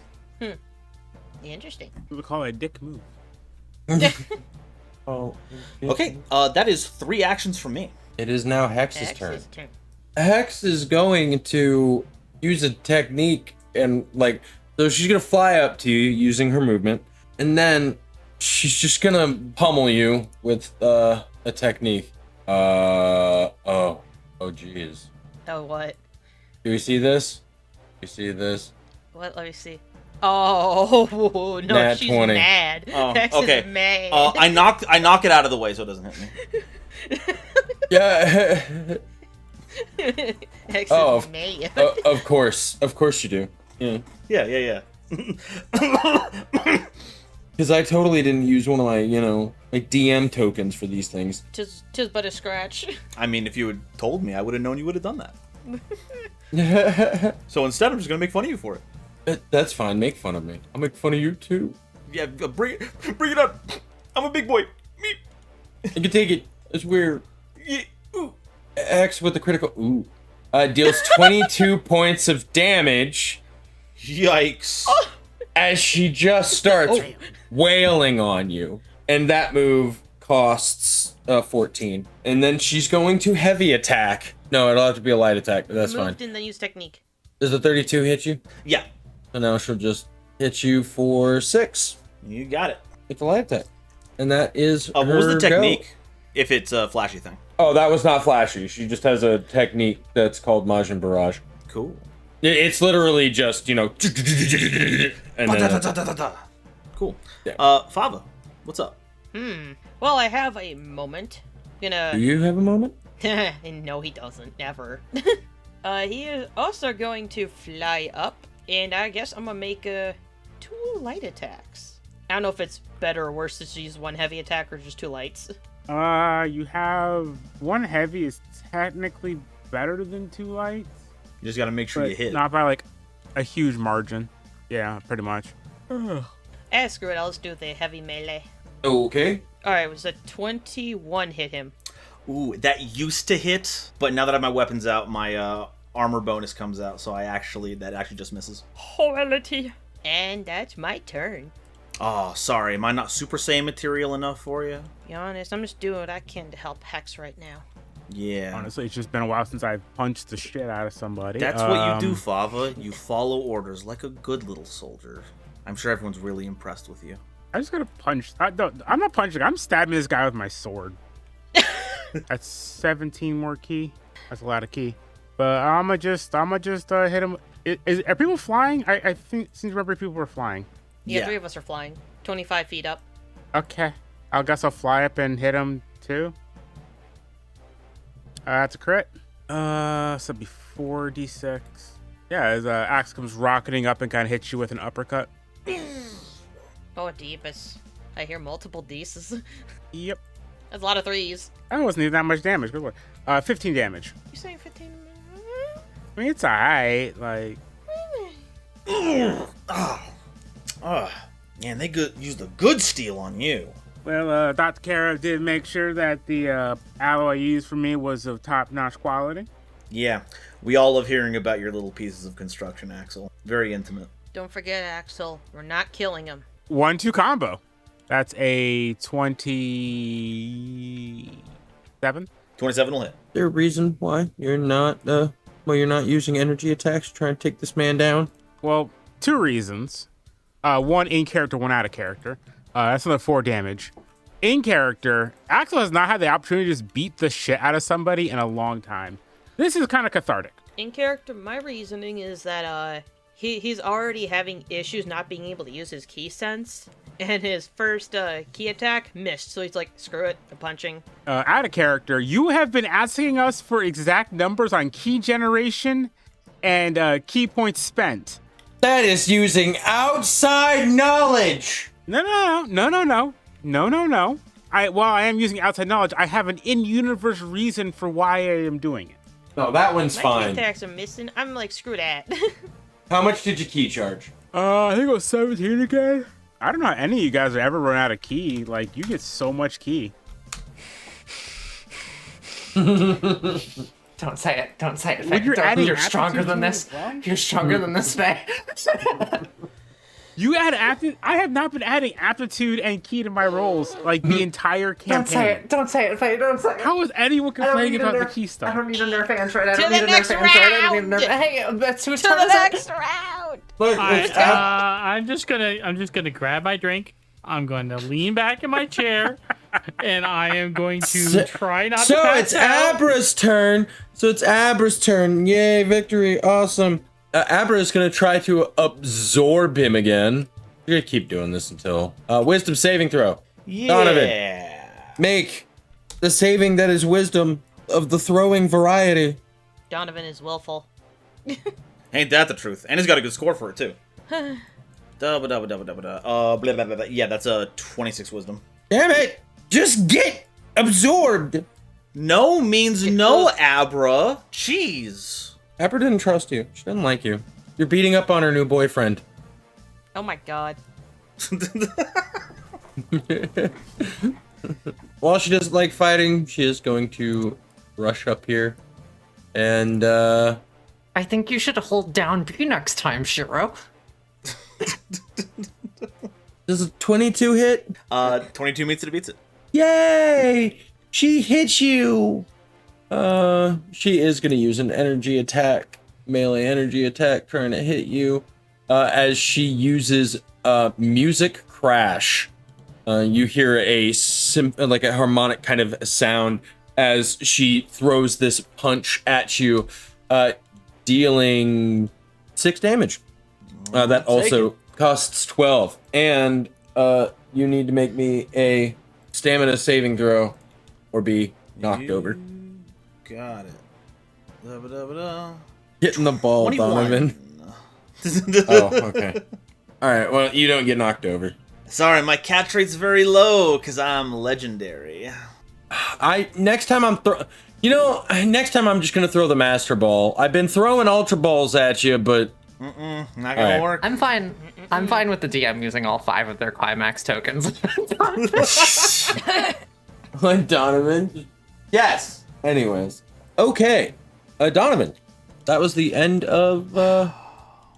Interesting. We would call it a dick move. Oh. Okay, that is 3 actions from me. It is now Hex's turn. X's turn. Hex is going to use a technique and so she's gonna fly up to you using her movement, and then she's just gonna pummel you with a technique. Oh geez. Oh, what? Do you see this? You see this? What? Let me see. Oh, no, Nat she's 20. mad. Oh, X okay. is mad. I knock it out of the way so it doesn't hit me. Yeah. X Oh, is mad. of course you do. Yeah. Yeah. Because I totally didn't use one of my, DM tokens for these things. Tis but a scratch. I mean, if you had told me, I would have known you would have done that. So instead, I'm just gonna make fun of you for it. That's fine. Make fun of me. I'll make fun of you too. Yeah, bring it up. I'm a big boy. Me. You can take it. It's weird. Yeah. Ooh. X with the critical. Ooh. Deals 22 points of damage Yikes. as she just starts wailing on you. And that move costs 14. And then she's going to heavy attack. No, it'll have to be a light attack, but that's fine. Moved and then use technique. Does the 32 hit you? Yeah, So now she'll just hit you for 6 you got it. with the light attack. And that is What was the her go. technique? If it's a flashy thing. Oh, that was not flashy. She just has a technique that's called Majin Barrage. Cool. It's literally just, and then, Cool. Yeah. Fava, what's up? Well, I have a moment. do Gonna. you have a moment? No, he doesn't. Never. He is also going to fly up, and I guess I'm gonna make 2 light attacks. I don't know if it's better or worse to use 1 heavy attack or just 2 lights. You have 1 heavy is technically better than 2 lights, You just gotta make sure but you hit. not by a huge margin. Yeah, pretty much. Screw it. I'll just do the heavy melee. Okay. Alright, it was a 21 hit him. Ooh, that used to hit, but now that I have my weapons out, my armor bonus comes out, so that actually just misses. Quality. And that's my turn. Oh, sorry. Am I not Super Saiyan material enough for you? Be honest, I'm just doing what I can to help Hex right now. Yeah. Honestly, it's just been a while since I've punched the shit out of somebody. That's what you do, Fava. You follow orders like a good little soldier. I'm sure everyone's really impressed with you. I just gotta punch. I'm not punching. I'm stabbing this guy with my sword. That's 17 more key. That's a lot of key. But I'ma just hit him. Are people flying? I think seem to remember people were flying. Yeah, 3 of us are flying. 25 feet up. Okay. I guess I'll fly up and hit him too. That's a crit. So it'd be 4d6. Yeah, as axe comes rocketing up and kind of hits you with an uppercut. Oh, Deepus. I hear multiple D's. Yep. That's a lot of 3s. That wasn't even that much damage. Good lord. 15 damage. You saying 15? I mean, it's alright. Like, Man, they used the good steel on you. well, Dr. Kara did make sure that the alloy used for me was of top-notch quality. Yeah, we all love hearing about your little pieces of construction, Axel. Very intimate. Don't forget, Axel. We're not killing him. 1-2 combo. That's a 27. 27 will hit. Is there a reason why you're not using energy attacks to try and take this man down? Well, 2 reasons. 1 in character, 1 out of character. That's another 4 damage. In character, Axel has not had the opportunity to just beat the shit out of somebody in a long time. This is kind of cathartic. In character, my reasoning is that he's already having issues not being able to use his key sense, and his first key attack missed, so he's like, screw it, I'm punching. Out of character, you have been asking us for exact numbers on key generation and key points spent. That is using outside knowledge. No. While I am using outside knowledge, I have an in-universe reason for why I am doing it. No, that one's My fine. key attacks are missing. I'm like, screw that. How much did you key charge? I think it was 17 again. I don't know how any of you guys have ever run out of key. Like, you get so much key. Don't say it. Don't say it. When you're adding You're stronger aptitude than to this. it, well. You're stronger than this, Faye. You add aptitude. I have not been adding aptitude and key to my rolls like the entire campaign. Don't say it. Don't say it, Faye. Don't say it. How is anyone complaining about the key I stuff? don't need a nerf android. I To don't the need a next nerf android. I don't need a round! nerf. Hey, that's whose To turn the is it? next round! Look, Alright, I'm just gonna grab my drink. I'm going to lean back in my chair, and I am going to try not to so pass it's out. Abra's turn. Yay, victory. Awesome. Abra is going to try to absorb him again. You're going to keep doing this until... wisdom saving throw. Yeah. Donovan, make the saving that is wisdom of the throwing variety. Donovan is willful. Ain't that the truth? And he's got a good score for it, too. Blah, blah, blah, blah, blah, blah. Blah, blah, blah. Yeah, that's a 26 wisdom. Damn it. Just get absorbed. No means no, Abra. Jeez. Abra didn't trust you. She doesn't like you. You're beating up on her new boyfriend. Oh my god. While she doesn't like fighting, she is going to rush up here. And, I think you should hold down B next time, Shiro. does a 22 hit? 22 meets it, beats it. Yay! She hit you! She is gonna use an energy attack, melee energy attack, trying to hit you. As she uses, music crash. You hear like a harmonic kind of sound as she throws this punch at you, dealing 6 damage. That also costs 12. And you need to make me a stamina saving throw or be knocked over. Got it. Da-ba-da-ba-da. Hitting the ball, 21. Donovan. Oh, okay. Alright, well, you don't get knocked over. Sorry, my catch rate's very low because I'm legendary. Next time I'm just gonna throw the Master Ball. I've been throwing Ultra Balls at you, but... Not gonna Alright. work. I'm fine. I'm fine with the DM using all 5 of their climax tokens. Donovan. Yes. Anyways. Okay. Donovan. That was the end of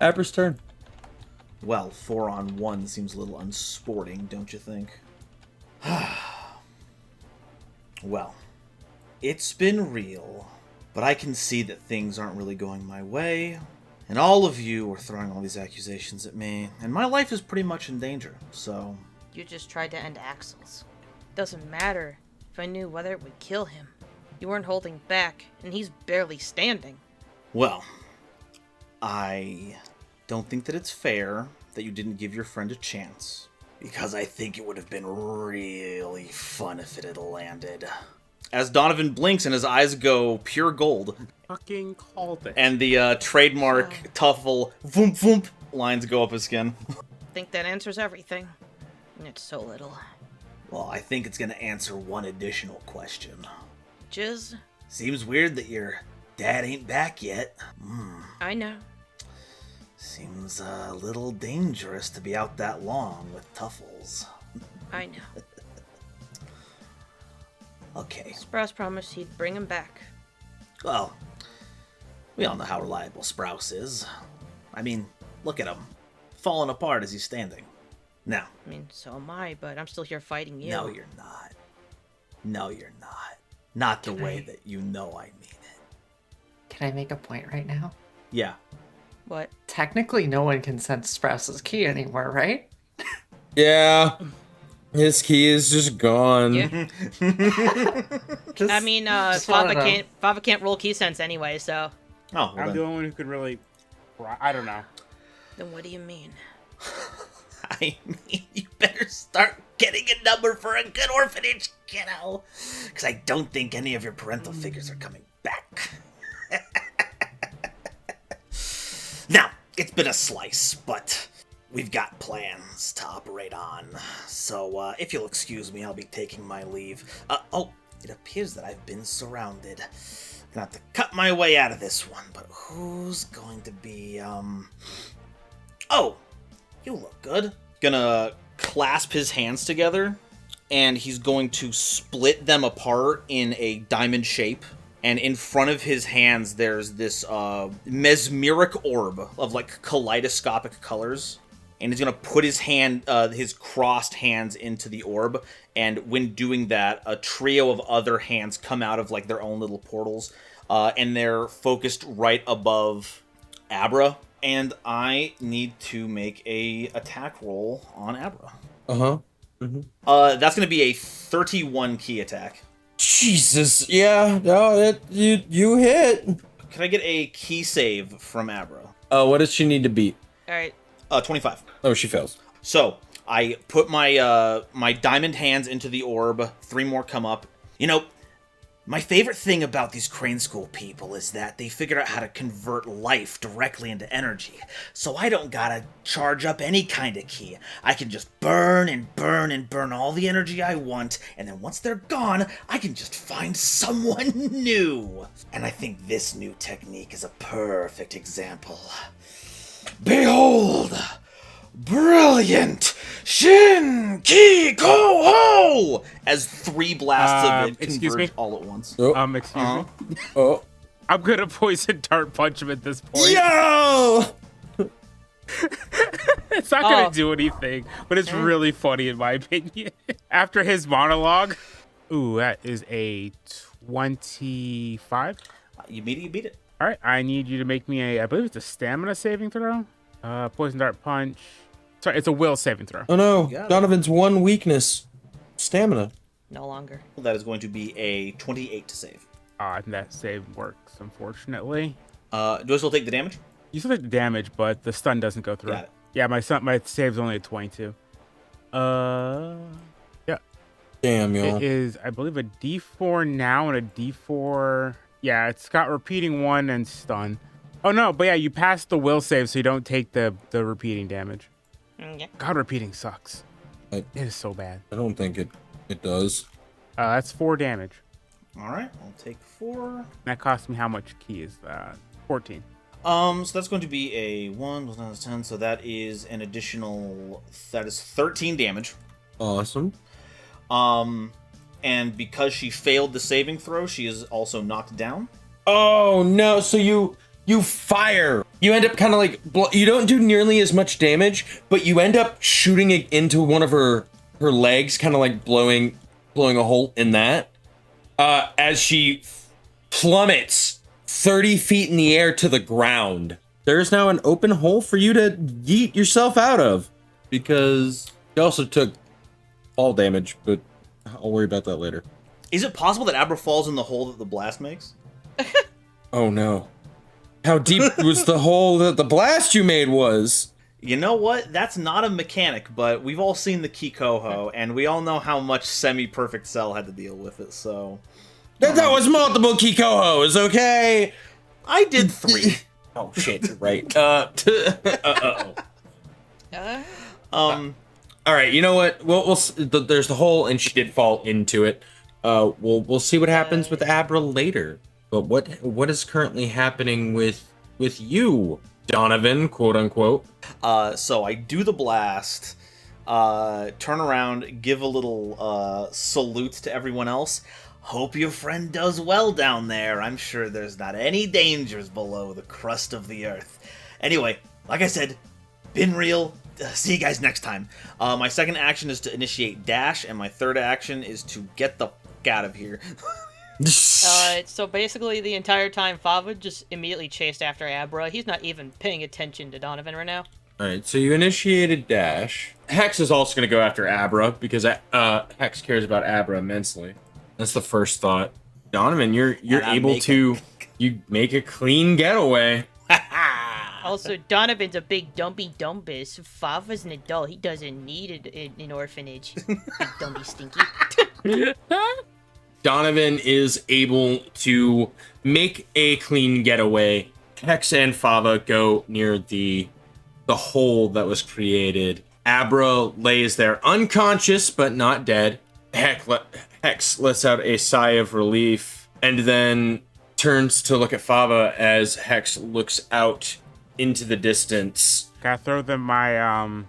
Abra's turn. Well, 4-on-1 seems a little unsporting, don't you think? Well, it's been real, but I can see that things aren't really going my way, and all of you are throwing all these accusations at me, and my life is pretty much in danger, so... You just tried to end Axel's. Doesn't matter if I knew whether it would kill him. You weren't holding back, and he's barely standing. Well, I don't think that it's fair that you didn't give your friend a chance, because I think it would have been really fun if it had landed. As Donovan blinks and his eyes go pure gold, Fucking called it. and the trademark Tuffle voomp voomp lines go up his skin. Think that answers everything. It's so little. Well, I think it's gonna answer one additional question. Jizz? Seems weird that your dad ain't back yet. I know. Seems a little dangerous to be out that long with Tuffles. I know. Okay, Sprouse promised he'd bring him back. well, we all know how reliable Sprouse is. I mean, look at him. Falling apart as he's standing. Now, I mean, so am I, but I'm still here fighting you. no, you're not. No, you're not. Not the way that you know I mean it. Can I make a point right now? Yeah. What? Technically, no one can sense Sprouse's key anymore, right? Yeah. His key is just gone. Yeah. Just, I mean, just wanna know. Fava can't roll key sense anyway, so... Oh, well I'm then. the only one who could really... I don't know. Then what do you mean? I mean, you better start getting a number for a good orphanage, kiddo. Because I don't think any of your parental figures are coming back. Now, it's been a slice, but we've got plans to operate on. So, if you'll excuse me, I'll be taking my leave. Oh, it appears that I've been surrounded. Gonna have to cut my way out of this one, but who's going to be, Oh! You look good. Gonna clasp his hands together, and he's going to split them apart in a diamond shape. And in front of his hands, there's this mesmeric orb of like kaleidoscopic colors. And he's gonna put his his crossed hands into the orb. And when doing that, a trio of other hands come out of like their own little portals, and they're focused right above Abra. And I need to make a attack roll on Abra. That's gonna be a 31 key attack. Jesus, yeah, no, you hit. Can I get a key save from Abra? What does she need to beat? Alright. 25. Oh, she fails. So I put my my diamond hands into the orb. 3 more come up. You know, my favorite thing about these Crane School people is that they figured out how to convert life directly into energy. So I don't gotta charge up any kind of key. I can just burn and burn and burn all the energy I want, and then once they're gone, I can just find someone new. And I think this new technique is a perfect example. Behold! Brilliant! Shin Ki Ko Ho! As 3 blasts of it excuse converge me? all at once. Excuse me. Oh. I'm gonna poison dart punch him at this point. Yo! It's not gonna do anything, but it's really funny in my opinion. After his monologue, ooh, that is a 25. You beat it. All right, I need you to make me I believe it's a stamina saving throw. Poison dart punch. Sorry, it's a will saving throw. Oh no, got it. Donovan's one weakness, stamina. No longer. That is going to be a 28 to save. That save works, unfortunately. Do I still take the damage? You still take the damage, but the stun doesn't go through. Got it. Yeah, my save's only a 22. Yeah. Damn, y'all. It is, I believe, a D4 now and a D4. Yeah, it's got repeating 1 and stun. Oh no, but yeah, you passed the will save, so you don't take the repeating damage. Yeah. God, repeating sucks. I- It is so bad. I don't think it does. That's 4 damage. All right, I'll take 4. That cost me how much key is that? 14. So that's going to be a 1 plus 9 is 10. So that is an additional. That is 13 damage. Awesome. And because she failed the saving throw, she is also knocked down. Oh no, so you fire you end up kind of like, you don't do nearly as much damage, but you end up shooting it into one of her legs, kind of like blowing a hole in that, as she plummets 30 feet in the air to the ground. There's now an open hole for you to yeet yourself out of, because you also took fall damage, but I'll worry about that later. Is it possible that Abra falls in the hole that the blast makes? Oh no. How deep was the hole that the blast you made was? You know what? That's not a mechanic, but we've all seen the Kikoho, and we all know how much semi-perfect Cell had to deal with it, so... That was multiple Kikohos, okay? I did 3. Oh shit, you're right. All right, you know what? There's the hole, and she did fall into it. We'll see what happens with Abra later. But what is currently happening with you, Donovan, quote unquote? So I do the blast, turn around, give a little salute to everyone else. Hope your friend does well down there. I'm sure there's not any dangers below the crust of the earth. Anyway, like I said, been real. See you guys next time. My second action is to initiate dash, and my third action is to get the fuck out of here. So basically the entire time Fava just immediately chased after Abra. He's not even paying attention to Donovan right now. All right, so you initiated dash. Hex is also going to go after Abra, because Hex cares about Abra immensely. That's the first thought. Donovan, you're able to you make a clean getaway. Also, Donovan's a big dumpy dumbus. Fava's an adult. He doesn't need an orphanage. Big dumpy stinky. Donovan is able to make a clean getaway. Hex and Fava go near the hole that was created. Abra lays there unconscious but not dead. Hex lets out a sigh of relief and then turns to look at Fava as Hex looks out into the distance. Can I throw them my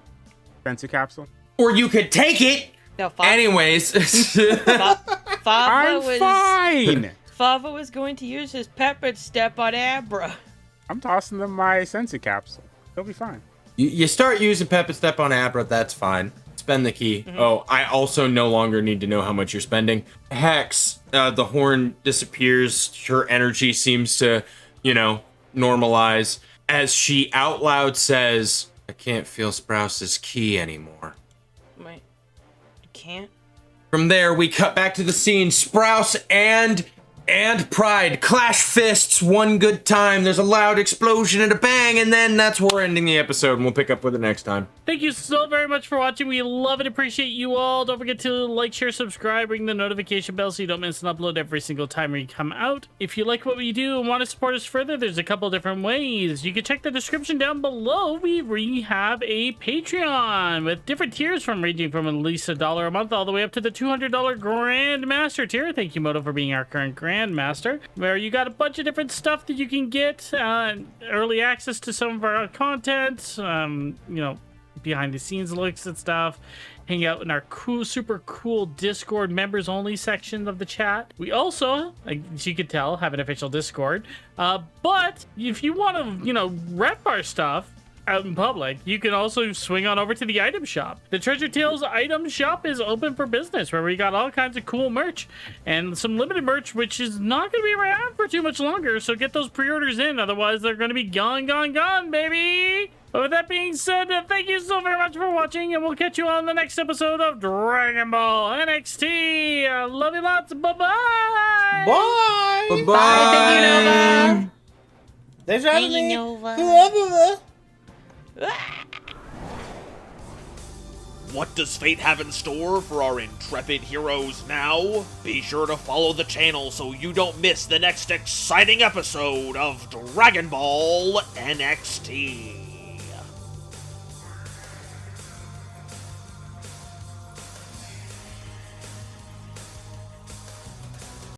fancy capsule? Or you could take it! No, Fava, Anyways. I'm fine! Fava was going to use his pepper step on Abra. I'm tossing them my sensi capsule. They'll be fine. You start using Pepper Step on Abra, that's fine. Spend the key. Mm-hmm. Oh, I also no longer need to know how much you're spending. Hex, the horn disappears. Her energy seems to, normalize. As she out loud says, I can't feel Sprouse's key anymore. Wait, you can't? From there, we cut back to the scene. Sprouse and Pride clash fists one good time. There's a loud explosion and a bang, and then that's where we're ending the episode, and we'll pick up with it next time. Thank you so very much for watching. We love and appreciate you all. Don't forget to like, share, subscribe, ring the notification bell so you don't miss an upload every single time we come out. If you like what we do and want to support us further, there's a couple different ways. You can check the description down below. We have a Patreon with different tiers ranging from at least $1 a month all the way up to the $200 Grandmaster tier. Thank you, Moto, for being our current Grandmaster, where you got a bunch of different stuff that you can get, early access to some of our content, behind the scenes looks and stuff, hang out in our super cool Discord members only section of the chat. We also, as you can tell, have an official Discord, but if you want to rep our stuff out in public, you can also swing on over to the item shop. The Treasure Tales item shop is open for business, where we got all kinds of cool merch and some limited merch, which is not going to be around for too much longer. So get those pre-orders in, otherwise they're going to be gone, baby. But with that being said, thank you so very much for watching, and we'll catch you on the next episode of Dragon Ball NXT. Love you lots. Bye-bye. Bye. Bye-bye. Bye, thank you, Nova. Thanks for having me. What does fate have in store for our intrepid heroes now? Be sure to follow the channel so you don't miss the next exciting episode of Dragon Ball NXT.